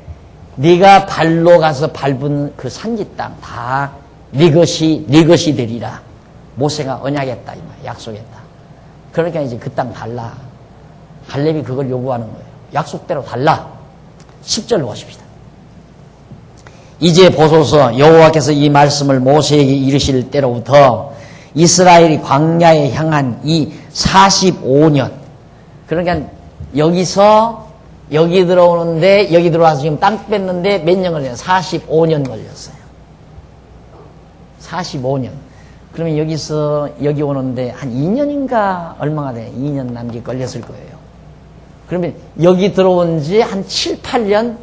네가 발로 가서 밟은 그 산지 땅 다 네 것이 되리라. 모세가 언약했다, 이 말, 약속했다. 그러니까 이제 그 땅 달라. 갈렙이 그걸 요구하는 거예요. 약속대로 달라. 10절 보십시다. 이제 보소서, 여호와께서 이 말씀을 모세에게 이르실 때로부터 이스라엘이 광야에 향한 이 45년, 그러니까 여기 들어오는데, 여기 들어와서 지금 땅 뺐는데 몇 년 걸려요? 45년 걸렸어요. 45년. 그러면 여기 오는데 한 2년인가 얼마가 돼요? 2년 남짓 걸렸을 거예요. 그러면 여기 들어온 지 한 7, 8년,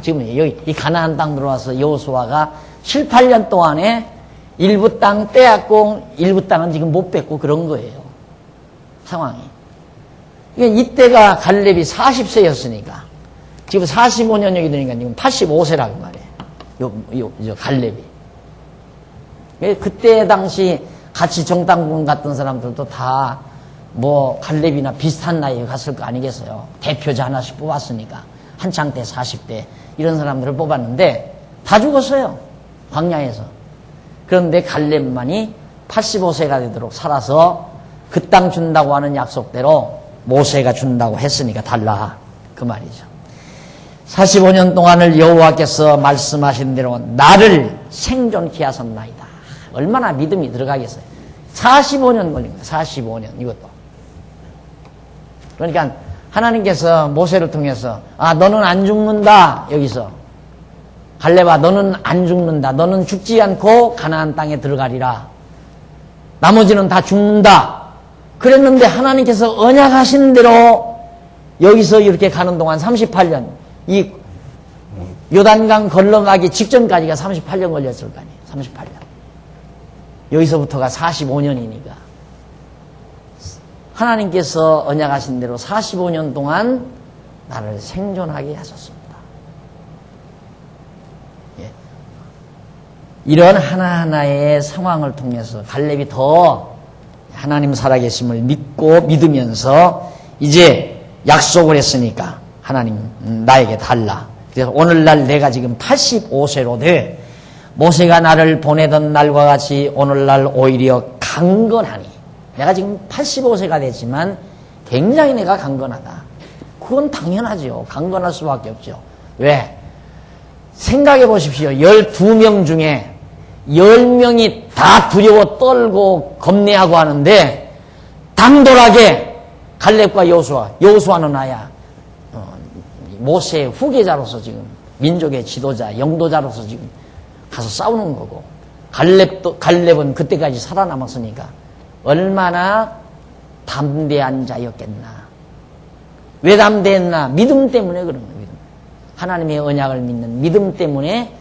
지금 여기 이 가나안 땅 들어와서 여호수아가 7, 8년 동안에 일부 땅 떼앗고 일부 땅은 지금 못 뺐고 그런 거예요. 상황이. 그러니까 이때가 갈렙이 40세였으니까 지금 45년 여기 되니까 지금 85세라고 말이에요. 요 갈렙이. 그때 당시 같이 정당군 갔던 사람들도 다 뭐 갈렙이나 비슷한 나이에 갔을 거 아니겠어요. 대표자 하나씩 뽑았으니까. 한창 때 40대 이런 사람들을 뽑았는데 다 죽었어요. 광야에서. 그런데 갈렙만이 85세가 되도록 살아서 그 땅 준다고 하는 약속대로 모세가 준다고 했으니까 달라. 그 말이죠. 45년 동안을 여호와께서 말씀하신 대로 나를 생존케 하셨나이다. 얼마나 믿음이 들어가겠어요. 45년 걸린 거예요. 45년 이것도. 그러니까 하나님께서 모세를 통해서 너는 안 죽는다. 여기서 갈렙아 너는 안 죽는다. 너는 죽지 않고 가나안 땅에 들어가리라. 나머지는 다 죽는다. 그랬는데 하나님께서 언약하신 대로 여기서 이렇게 가는 동안 38년, 이 요단강 건너가기 직전까지가 38년 걸렸을 거 아니에요. 38년. 여기서부터가 45년이니까. 하나님께서 언약하신 대로 45년 동안 나를 생존하게 하셨습니다. 예. 이런 하나하나의 상황을 통해서 갈렙이 더 하나님 살아계심을 믿고 믿으면서 이제 약속을 했으니까 하나님 나에게 달라. 그래서 오늘날 내가 지금 85세로 돼 모세가 나를 보내던 날과 같이 오늘날 오히려 강건하니 내가 지금 85세가 됐지만 굉장히 내가 강건하다. 그건 당연하죠. 강건할 수밖에 없죠. 왜? 생각해 보십시오. 12명 중에 10명이 다 두려워 떨고 겁내하고 하는데 당돌하게 갈렙과 여호수아는 나야 모세의 후계자로서 지금 민족의 지도자, 영도자로서 지금 가서 싸우는 거고 갈렙은 그때까지 살아남았으니까 얼마나 담대한 자였겠나. 왜 담대했나? 믿음 때문에 그런 거예요. 믿음. 하나님의 언약을 믿는 믿음 때문에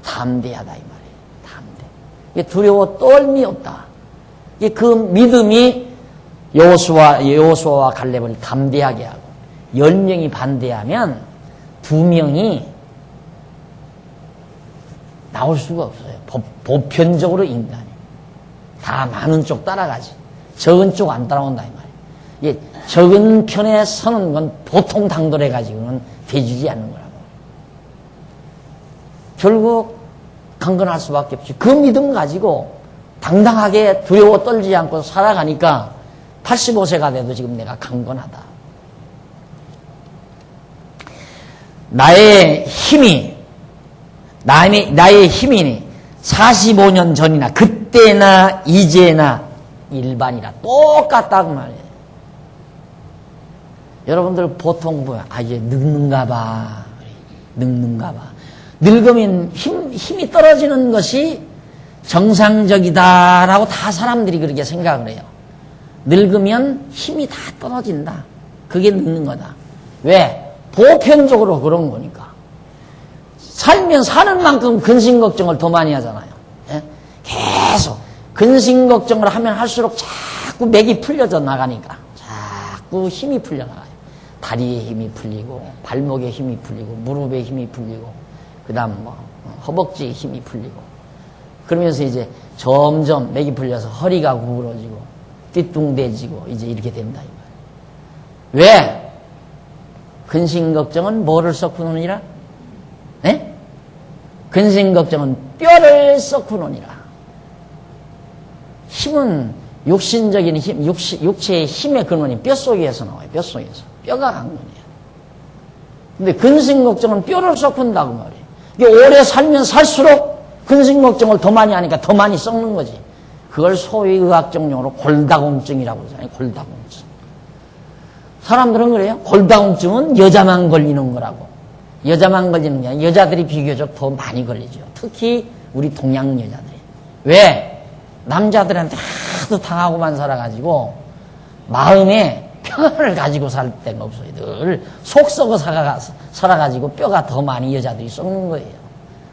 담대하다 이 말이에요. 담대. 이게 두려워 떨미 없다. 이게 그 믿음이 여호수아와 갈렙을 담대하게 하고 10명이 반대하면 2명이 나올 수가 없어요. 보편적으로 인간이 다 많은 쪽 따라가지 적은 쪽 안 따라온다 이 말이에요. 이게 적은 편에 서는 건 보통 당돌해 가지고는 되지지 않는 거라고. 결국 강건할 수밖에 없지. 그 믿음 가지고 당당하게 두려워 떨지 않고 살아가니까 85세가 돼도 지금 내가 강건하다. 나의 힘이 45년 전이나 그때나 이제나 일반이라 똑같다 그 말이에요. 여러분들 보통 뭐야? 이제 늙는가 봐. 늙으면 힘이 떨어지는 것이 정상적이다라고 다 사람들이 그렇게 생각을 해요. 늙으면 힘이 다 떨어진다. 그게 늙는 거다. 왜? 보편적으로 그런 거니까. 살면 사는 만큼 근심 걱정을 더 많이 하잖아요. 예? 계속 근심 걱정을 하면 할수록 자꾸 맥이 풀려져 나가니까 자꾸 힘이 풀려나가요. 다리에 힘이 풀리고 발목에 힘이 풀리고 무릎에 힘이 풀리고 그다음 허벅지에 힘이 풀리고 그러면서 이제 점점 맥이 풀려서 허리가 구부러지고 띠뚱대지고 이제 이렇게 된다 이 말이에요. 왜? 근심 걱정은 뭐를 썩고 노니라? 네? 근심 걱정은 뼈를 썩고 노니라. 힘은 육신적인 힘, 육체의 힘의 근원이 뼛속에서 나와요. 뼛속에서. 뼈가 강건해요. 근데 근심 걱정은 뼈를 썩는다고 말이에요. 이게 오래 살면 살수록 근심 걱정을 더 많이 하니까 더 많이 썩는 거지. 그걸 소위 의학적 용어로 골다공증이라고 그러잖아요. 골다공증. 사람들은 그래요. 골다공증은 여자만 걸리는 거라고. 여자만 걸리는 게 아니라 여자들이 비교적 더 많이 걸리죠. 특히 우리 동양 여자들이. 왜? 남자들한테 하도 당하고만 살아가지고 마음에 평안을 가지고 살 데가 없어요. 늘 속 썩어 살아가지고 뼈가 더 많이 여자들이 썩는 거예요.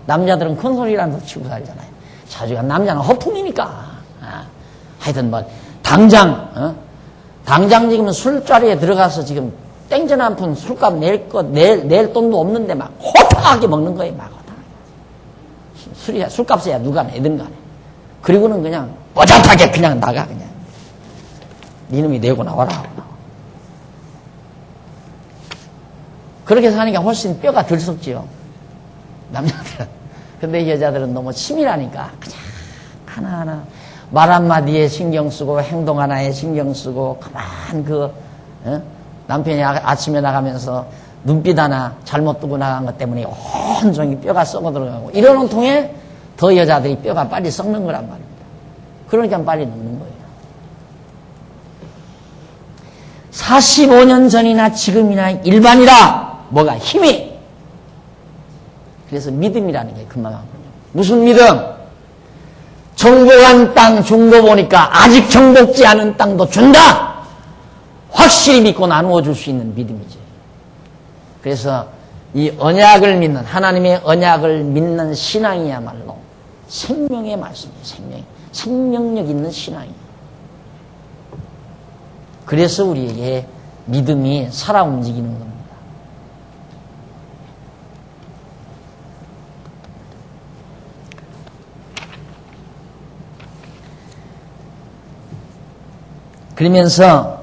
남자들은 큰 소리라도 치고 살잖아요. 자주간 남자는 허풍이니까. 하여튼 당장 지금 술자리에 들어가서 지금 땡전 한 푼 술값 낼 돈도 없는데 막 호탕하게 먹는 거예요. 막 호탕하게. 술값이야 누가 내든 간에. 그리고는 그냥 뽀얗하게 그냥 나가 그냥. 니놈이 내고 나와라. 그렇게 사니까 훨씬 뼈가 덜 썩지요. 남자들은. 근데 여자들은 너무 치밀하니까 그냥 하나하나 말 한마디에 신경 쓰고 행동 하나에 신경 쓰고 그만 남편이 아침에 나가면서 눈빛 하나 잘못 뜨고 나간 것 때문에 온종일 뼈가 썩어 들어가고 이러는 통에 더 여자들이 뼈가 빨리 썩는 거란 말입니다. 그러니까 빨리 늙는 거예요. 45년 전이나 지금이나 일반이라 뭐가 힘이 그래서 믿음이라는 게 그만하거든요. 무슨 믿음? 정복한 땅 준 거 보니까 아직 정복지 않은 땅도 준다. 확실히 믿고 나누어 줄 수 있는 믿음이지. 그래서 이 언약을 믿는 하나님의 언약을 믿는 신앙이야말로 생명의 말씀이에요. 생명력 있는 신앙이에요. 그래서 우리에게 믿음이 살아 움직이는 겁니다. 그러면서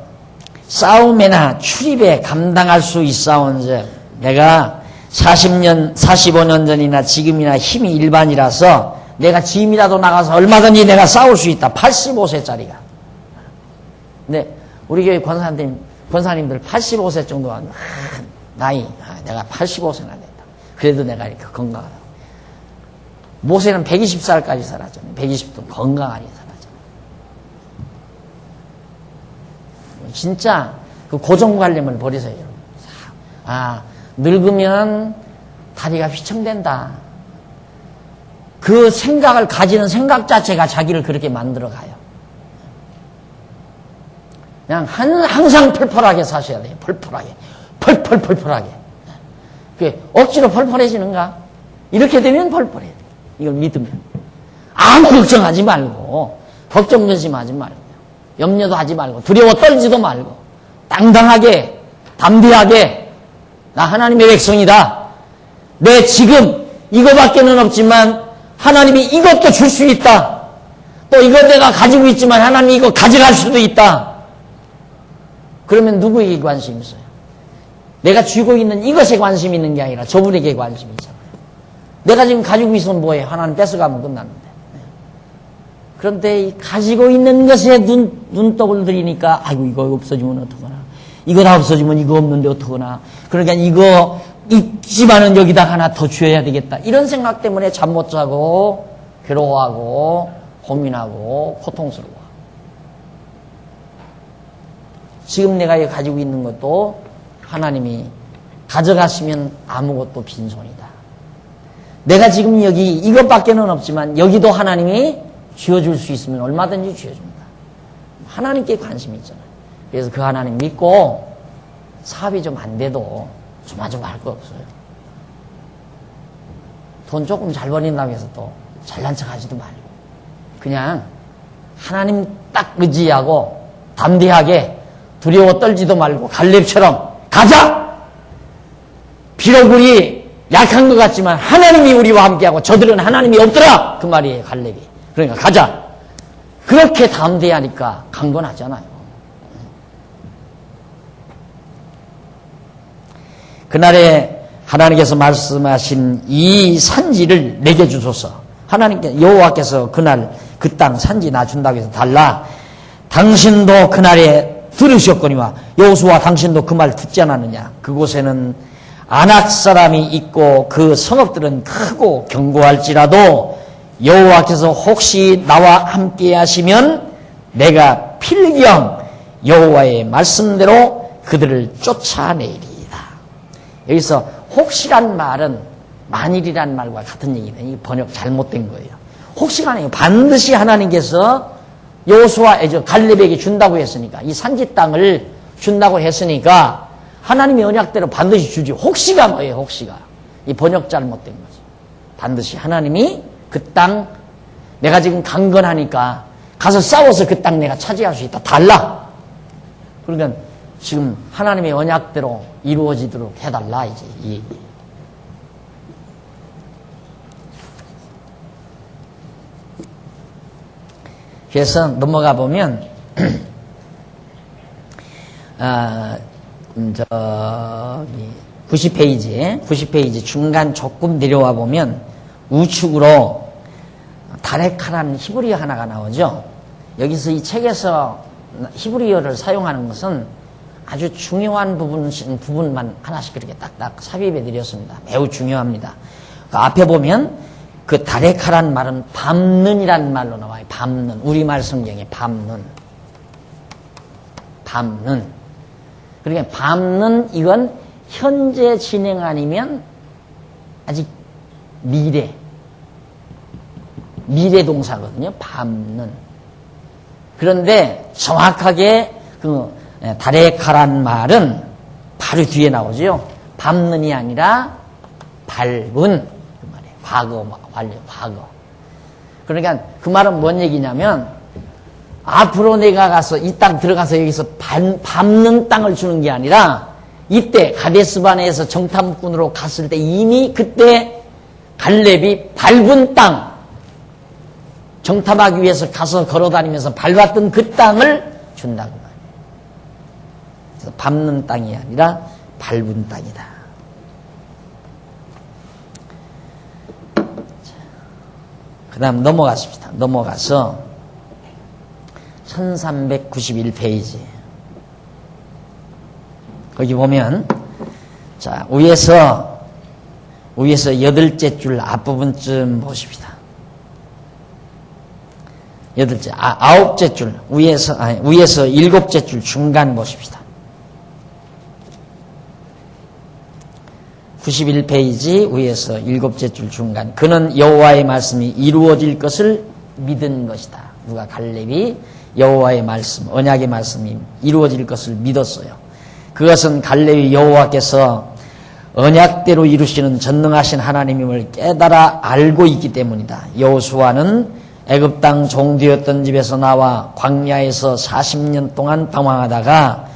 싸움에나 출입에 감당할 수 있사온즉 내가 45년 전이나 지금이나 힘이 일반이라서 내가 짐이라도 나가서 얼마든지 내가 싸울 수 있다. 85세짜리가. 근데 우리 교회 권사님들 85세 정도 하면 나이 내가 85세나 됐다. 그래도 내가 이렇게 건강하다. 모세는 120살까지 살았잖아요. 120도 건강하게 살았잖아요. 진짜 그 고정관념을 버리세요, 여러분. 늙으면 다리가 휘청된다. 그 생각을 가지는 생각 자체가 자기를 그렇게 만들어가요. 그냥 항상 펄펄하게 사셔야 돼요. 펄펄하게. 펄펄펄펄하게. 그게 억지로 펄펄해지는가? 이렇게 되면 펄펄해. 이걸 믿으면. 아무 걱정하지 말고, 걱정 근심하지 말고, 염려도 하지 말고, 두려워 떨지도 말고, 당당하게, 담대하게, 나 하나님의 백성이다. 내 지금 이거밖에는 없지만 하나님이 이것도 줄 수 있다. 또 이거 내가 가지고 있지만 하나님이 이거 가져갈 수도 있다. 그러면 누구에게 관심이 있어요? 내가 쥐고 있는 이것에 관심이 있는 게 아니라 저분에게 관심이 있잖아요. 내가 지금 가지고 있으면 뭐해? 하나님 뺏어가면 끝나는데. 그런데 이 가지고 있는 것에 눈독을 들이니까 아이고 이거 없어지면 어떡하나. 이거 다 없어지면 이거 없는데 어떡하나. 그러니까 이거 있지만은 여기다 하나 더 줘야 되겠다. 이런 생각 때문에 잠 못 자고 괴로워하고 고민하고 고통스러워. 지금 내가 가지고 있는 것도 하나님이 가져가시면 아무것도 빈손이다. 내가 지금 여기 이것밖에는 없지만 여기도 하나님이 쥐어줄 수 있으면 얼마든지 쥐어줍니다. 하나님께 관심이 있잖아요. 그래서 그 하나님 믿고 사업이 좀 안 돼도 조마조마할 거 없어요. 돈 조금 잘 버린다고 해서 또 잘난 척 하지도 말고 그냥 하나님 딱 의지하고 담대하게 두려워 떨지도 말고 갈렙처럼 가자! 비록 우리 약한 것 같지만 하나님이 우리와 함께하고 저들은 하나님이 없더라! 그 말이에요, 갈렙이. 그러니까 가자! 그렇게 담대하니까 강건하잖아요. 그날에 하나님께서 말씀하신 이 산지를 내게 주소서. 하나님께 여호와께서 그날 그 땅 산지 나 준다고 해서 달라. 당신도 그날에 들으셨거니와 여호수아 당신도 그 말 듣지 않았느냐. 그곳에는 아낙 사람이 있고 그 성읍들은 크고 견고할지라도 여호와께서 혹시 나와 함께 하시면 내가 필경 여호와의 말씀대로 그들을 쫓아내리리다. 여기서 혹시란 말은 만일이란 말과 같은 얘기다. 이 번역 잘못된 거예요. 혹시가 아니에요. 반드시 하나님께서 여호수아 갈렙에게 준다고 했으니까 이 산지 땅을 준다고 했으니까 하나님의 언약대로 반드시 주지. 혹시가 뭐예요? 혹시가 이 번역 잘못된 거죠. 반드시 하나님이 그 땅 내가 지금 강건하니까 가서 싸워서 그 땅 내가 차지할 수 있다. 달라. 그러니까 지금 하나님의 언약대로 이루어지도록 해달라 이제 이 얘기. 그래서 넘어가 보면 90페이지 중간 조금 내려와 보면 우측으로 다레카라는 히브리어 하나가 나오죠. 여기서 이 책에서 히브리어를 사용하는 것은 아주 중요한 부분만 하나씩 그렇게 딱딱 삽입해 드렸습니다. 매우 중요합니다. 그 앞에 보면 그 다레카란 말은 밤는이라는 말로 나와요. 밤는. 우리말 성경에 밤는. 그러니까 밤는 이건 현재 진행 아니면 아직 미래 동사거든요. 밤는. 그런데 정확하게 그 다레카란 말은 바로 뒤에 나오죠. 밤는이 아니라 밝은 그 말이에요. 과거 완료 과거. 그러니까 그 말은 뭔 얘기냐면 앞으로 내가 가서 이 땅 들어가서 여기서 밟는 땅을 주는 게 아니라 이때 가데스바네에서 정탐꾼으로 갔을 때 이미 그때 갈렙이 밟은 땅 정탐하기 위해서 가서 걸어다니면서 밟았던 그 땅을 준다고 말이에요. 그래서 밟는 땅이 아니라 밟은 땅이다. 그 다음 넘어가십시다. 넘어가서 1391페이지. 거기 보면, 자, 위에서 8째 줄 앞부분쯤 보십시다. 8째, 9째 줄, 위에서 7째 줄 중간 보십시다. 91페이지 위에서 7째 줄 중간. 그는 여호와의 말씀이 이루어질 것을 믿은 것이다. 누가 갈렙이 여호와의 말씀, 언약의 말씀이 이루어질 것을 믿었어요. 그것은 갈렙이 여호와께서 언약대로 이루시는 전능하신 하나님임을 깨달아 알고 있기 때문이다. 여호수아는 애굽 땅 종되었던 집에서 나와 광야에서 40년 동안 방황하다가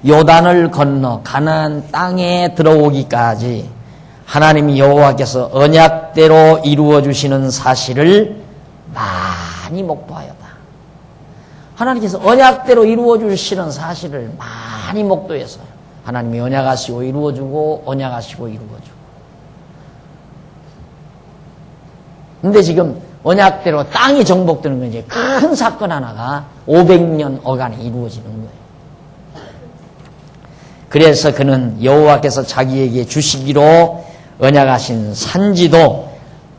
요단을 건너 가나안 땅에 들어오기까지 하나님 여호와께서 언약대로 이루어 주시는 사실을 많이 목도하였다. 하나님께서 언약대로 이루어 주시는 사실을 많이 목도해서 하나님이 언약하시고 이루어주고 언약하시고 이루어주고. 근데 지금 언약대로 땅이 정복되는 건 이제 큰 사건 하나가 500년 어간에 이루어지는 거예요. 그래서 그는 여호와께서 자기에게 주시기로 언약하신 산지도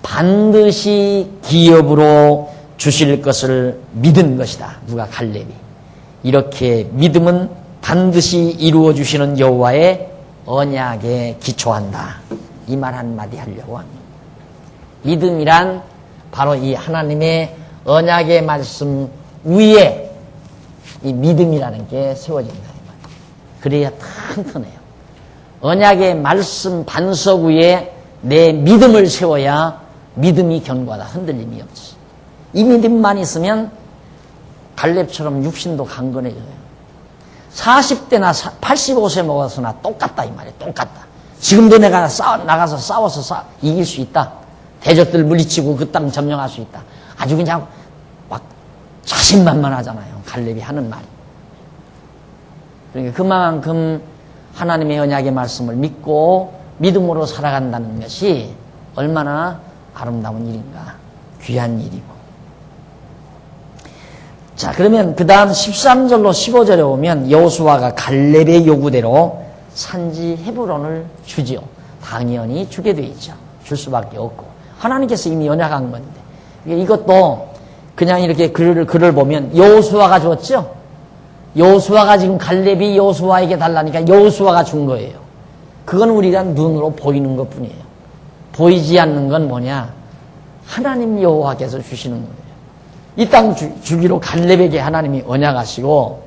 반드시 기업으로 주실 것을 믿은 것이다. 누가? 갈렙이. 이렇게 믿음은 반드시 이루어 주시는 여호와의 언약에 기초한다. 이 말 한마디 하려고 합니다. 믿음이란 바로 이 하나님의 언약의 말씀 위에 이 믿음이라는 게 세워진다. 그래야 튼튼해요. 언약의 말씀 반석 위에 내 믿음을 세워야 믿음이 견고하다. 흔들림이 없지. 이 믿음만 있으면 갈렙처럼 육신도 강건해져요. 40대나 85세 먹었으나 똑같다 이 말이에요. 똑같다. 지금도 내가 나가서 싸워서 이길 수 있다. 대적들 물리치고 그 땅 점령할 수 있다. 아주 그냥 막 자신만만하잖아요. 갈렙이 하는 말이. 그러니까 그만큼 하나님의 언약의 말씀을 믿고 믿음으로 살아간다는 것이 얼마나 아름다운 일인가. 귀한 일이고. 자, 그러면 그 다음 13절로 15절에 오면 여호수아가 갈렙의 요구대로 산지 헤브론을 주지요. 당연히 주게 돼 있죠. 줄 수밖에 없고. 하나님께서 이미 언약한 건데. 이것도 그냥 이렇게 글을 보면 여호수아가 줬죠. 여호수아가 지금 갈렙이 여호수아에게 달라니까 여호수아가 준 거예요. 그건 우리가 눈으로 보이는 것뿐이에요. 보이지 않는 건 뭐냐? 하나님 여호와께서 주시는 거예요. 이 땅 주기로 갈렙에게 하나님이 언약하시고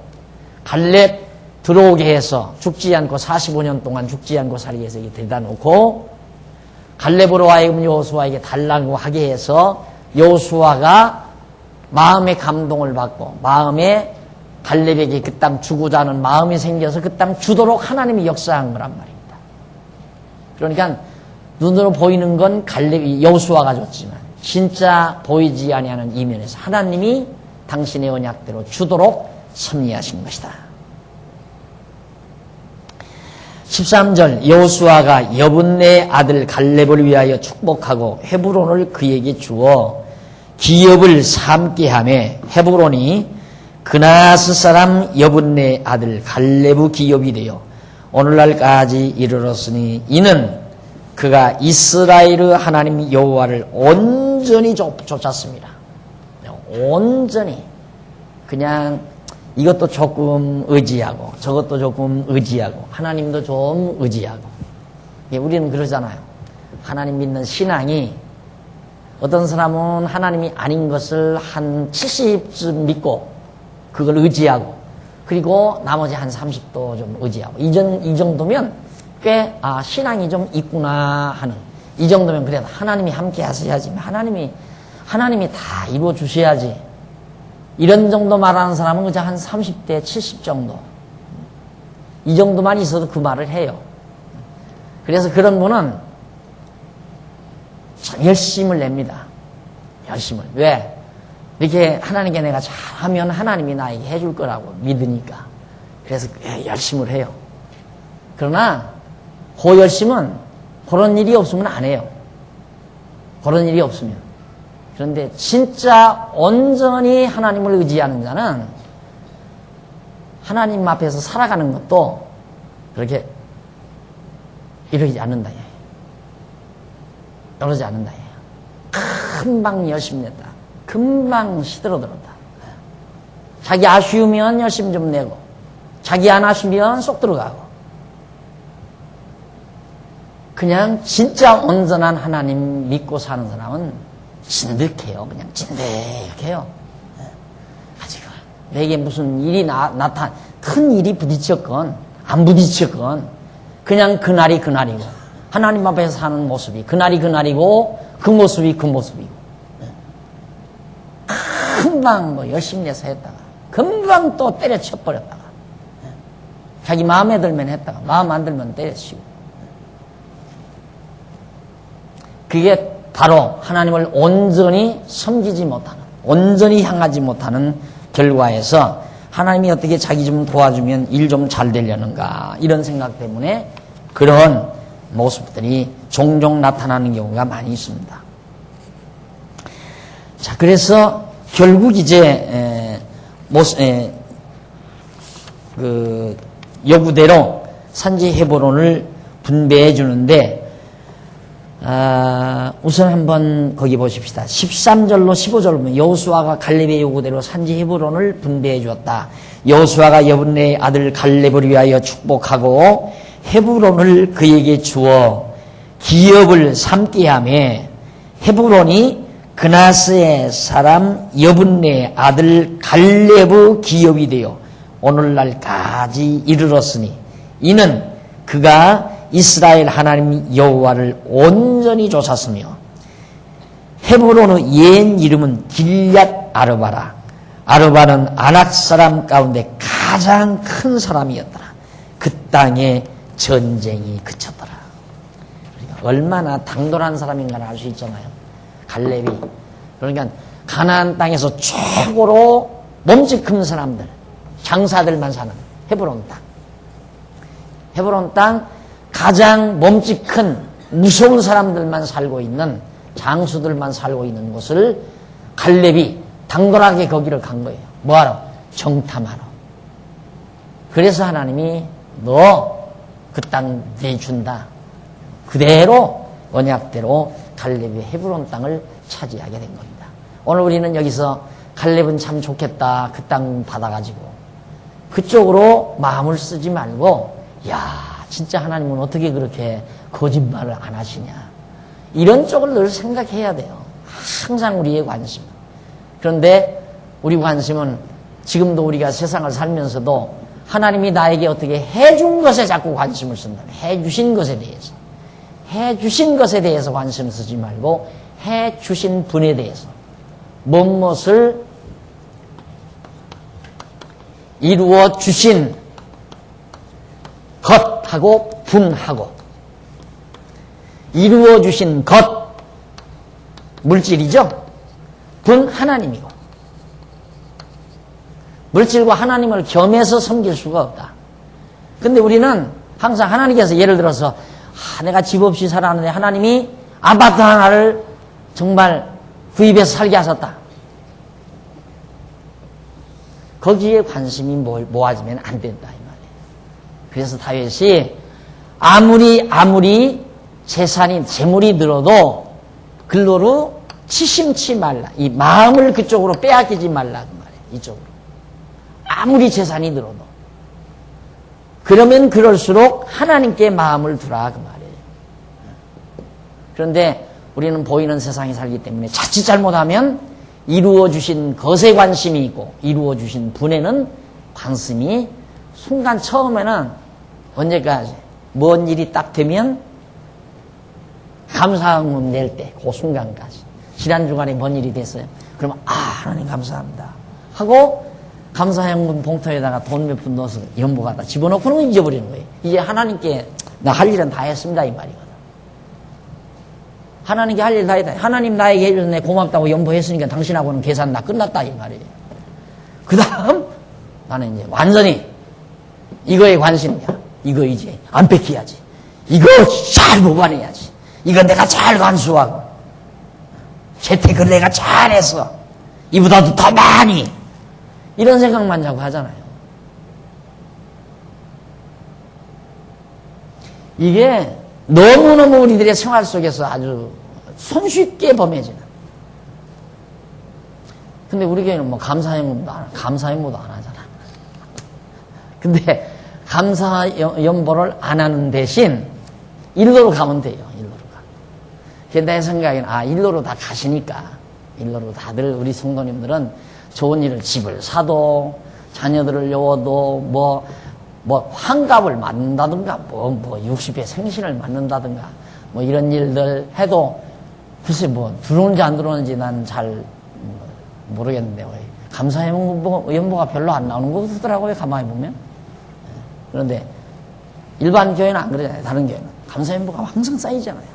갈렙 들어오게 해서 죽지 않고 45년 동안 죽지 않고 살게 해서 데려다 놓고 갈렙으로 하여금 여호수아에게 달라고 하게 해서 여호수아가 마음의 감동을 받고 마음에 갈렙에게 그 땅 주고자 하는 마음이 생겨서 그 땅 주도록 하나님이 역사한 거란 말입니다. 그러니까 눈으로 보이는 건 갈렙이 여호수아가 줬지만 진짜 보이지 아니하는 이면에서 하나님이 당신의 언약대로 주도록 섭리하신 것이다. 13절 여호수아가 여분네 아들 갈렙을 위하여 축복하고 헤브론을 그에게 주어 기업을 삼게 하매 헤브론이 그나스 사람 여분네 아들 갈렙의 기업이 되어 오늘날까지 이르렀으니 이는 그가 이스라엘의 하나님 여호와를 온전히 쫓았습니다. 온전히 그냥 이것도 조금 의지하고 저것도 조금 의지하고 하나님도 좀 의지하고. 우리는 그러잖아요. 하나님 믿는 신앙이 어떤 사람은 하나님이 아닌 것을 한 70쯤 믿고 그걸 의지하고 그리고 나머지 한 30도 좀 의지하고 이 정도면 꽤 신앙이 좀 있구나 하는, 이 정도면 그래도 하나님이 함께 하셔야지, 하나님이 다 이루어 주셔야지, 이런 정도 말하는 사람은 그저 한 30대 70 정도, 이 정도만 있어도 그 말을 해요. 그래서 그런 분은 참 열심을 냅니다. 열심을. 왜? 이렇게 하나님께 내가 잘하면 하나님이 나에게 해줄 거라고 믿으니까. 그래서 열심을 해요. 그러나 그 열심은 그런 일이 없으면 안 해요. 그런 일이 없으면. 그런데 진짜 온전히 하나님을 의지하는 자는 하나님 앞에서 살아가는 것도 그렇게 이러지 않는다. 이러지 않는다. 금방 열심히 냈다. 금방 시들어들었다. 자기 아쉬우면 열심 좀 내고 자기 안 아쉬우면 쏙 들어가고. 그냥 진짜 온전한 하나님 믿고 사는 사람은 진득해요. 그냥 진득해요. 아직 내게 무슨 일이 큰 일이 부딪혔건 안 부딪혔건 그냥 그날이 그날이고 하나님 앞에서 사는 모습이 그날이 그날이고 그 모습이 그 모습이고 금방 뭐 열심히 내서 했다가 금방 또 때려쳐 버렸다가 자기 마음에 들면 했다가 마음 안 들면 때려치고 그게 바로 하나님을 온전히 섬기지 못하는 온전히 향하지 못하는 결과에서 하나님이 어떻게 자기 좀 도와주면 일 좀 잘 되려는가 이런 생각 때문에 그런 모습들이 종종 나타나는 경우가 많이 있습니다. 자, 그래서 결국 이제 그 요구대로 산지 헤브론을 분배해 주는데 우선 한번 거기 보십시다. 13절로 15절 보면 여호수아가 갈렙의 요구대로 산지 헤브론을 분배해 주었다. 여호수아가 여분네의 아들 갈렙을 위하여 축복하고 헤브론을 그에게 주어 기업을 삼게 하며 헤브론이 그나스의 사람 여분네의 아들 갈렙의 기업이 되어 오늘날까지 이르렀으니 이는 그가 이스라엘 하나님 여호와를 온전히 좇았으며 헤브론의 옛 이름은 길앗 아르바라. 아르바는 아낙 사람 가운데 가장 큰 사람이었더라. 그 땅에 전쟁이 그쳤더라. 그러니까 얼마나 당돌한 사람인가를 알 수 있잖아요. 갈렙이. 그러니까 가나안 땅에서 최고로 몸집 큰 사람들, 장사들만 사는 헤브론 땅. 헤브론 땅 가장 몸집 큰 무서운 사람들만 살고 있는 장수들만 살고 있는 곳을 갈렙이 당돌하게 거기를 간 거예요. 뭐하러? 정탐하러. 그래서 하나님이 너 그 땅 내준다. 그대로 언약대로 갈렙이 헤브론 땅을 차지하게 된 겁니다. 오늘 우리는 여기서 갈렙은 참 좋겠다. 그 땅 받아가지고 그쪽으로 마음을 쓰지 말고 야 진짜 하나님은 어떻게 그렇게 거짓말을 안 하시냐. 이런 쪽을 늘 생각해야 돼요. 항상 우리의 관심. 그런데 우리 관심은 지금도 우리가 세상을 살면서도 하나님이 나에게 어떻게 해준 것에 자꾸 관심을 쓴다면 해주신 것에 대해서 해주신 것에 대해서 관심을 쓰지 말고 해주신 분에 대해서 무엇을 이루어 주신 것하고 분하고 이루어 주신 것 물질이죠. 분 하나님이고 물질과 하나님을 겸해서 섬길 수가 없다. 근데 우리는 항상 하나님께서 예를 들어서 내가 집 없이 살았는데 하나님이 아파트 하나를 정말 구입해서 살게 하셨다. 거기에 관심이 모아지면 안 된다 이 말이에요. 그래서 다윗이 아무리 재물이 늘어도 글로로 치심치 말라. 이 마음을 그쪽으로 빼앗기지 말라 그 말이에요. 이쪽으로. 아무리 재산이 늘어도. 그러면 그럴수록 하나님께 마음을 두라 그 말이에요. 그런데 우리는 보이는 세상에 살기 때문에 자칫 잘못하면 이루어 주신 것에 관심이 있고 이루어 주신 분에는 관심이 순간 처음에는 언제까지 뭔 일이 딱 되면 감사함을 낼 때 그 순간까지 지난주간에 뭔 일이 됐어요. 그러면 하나님 감사합니다 하고 감사현금 봉투에다가 돈 몇 푼 넣어서 연보 갖다 집어넣고는 잊어버리는 거예요. 이제 하나님께 나 할 일은 다 했습니다 이 말이거든. 하나님께 할 일 다 했다. 하나님 나에게 해줬네 고맙다고 연보했으니까 당신하고는 계산 다 끝났다 이 말이에요. 그 다음 나는 이제 완전히 이거에 관심이야. 이거 이제 안 뺏겨야지. 이거 잘 보관해야지. 이거 내가 잘 관수하고 재테크를 내가 잘해서 이보다도 더 많이 이런 생각만 자꾸 하잖아요. 이게 너무너무 우리들의 생활 속에서 아주 손쉽게 범해지는. 근데 우리 교회는 뭐 감사연금도 안 하잖아. 근데 감사연보를 안 하는 대신 일로로 가면 돼요. 일로로 가. 근데 내 생각에는 일로로 다 가시니까 일로로 다들 우리 성도님들은 좋은 일을 집을 사도 자녀들을 여워도 뭐 뭐 환갑을 맞는다든가 뭐 60에 생신을 맞는다든가 뭐 이런 일들 해도 글쎄 뭐 들어오는지 안 들어오는지 난 잘 모르겠는데 감사연보가 별로 안 나오는 것 같더라고요. 가만히 보면. 그런데 일반 교회는 안 그러잖아요. 다른 교회는 감사연보가 항상 쌓이잖아요.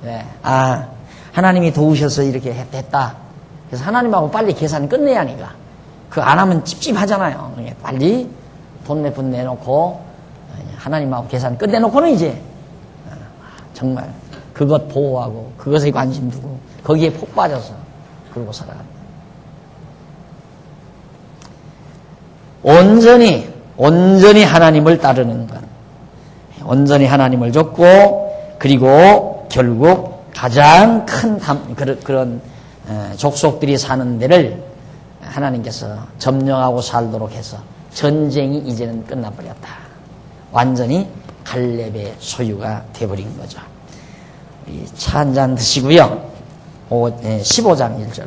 네. 아, 하나님이 도우셔서 이렇게 됐다. 그래서 하나님하고 빨리 계산 끝내야 하니까 그 안 하면 찝찝하잖아요. 빨리 돈 몇 푼 내놓고 하나님하고 계산 끝내놓고는 이제 정말 그것 보호하고 그것에 관심 두고 거기에 폭 빠져서 그러고 살아갑니다. 온전히 하나님을 따르는 것, 온전히 하나님을 좇고 그리고 결국 가장 큰 그런 족속들이 사는 데를 하나님께서 점령하고 살도록 해서 전쟁이 이제는 끝나버렸다. 완전히 갈렙의 소유가 돼버린 거죠. 차 한 잔 드시고요. 15장 1절.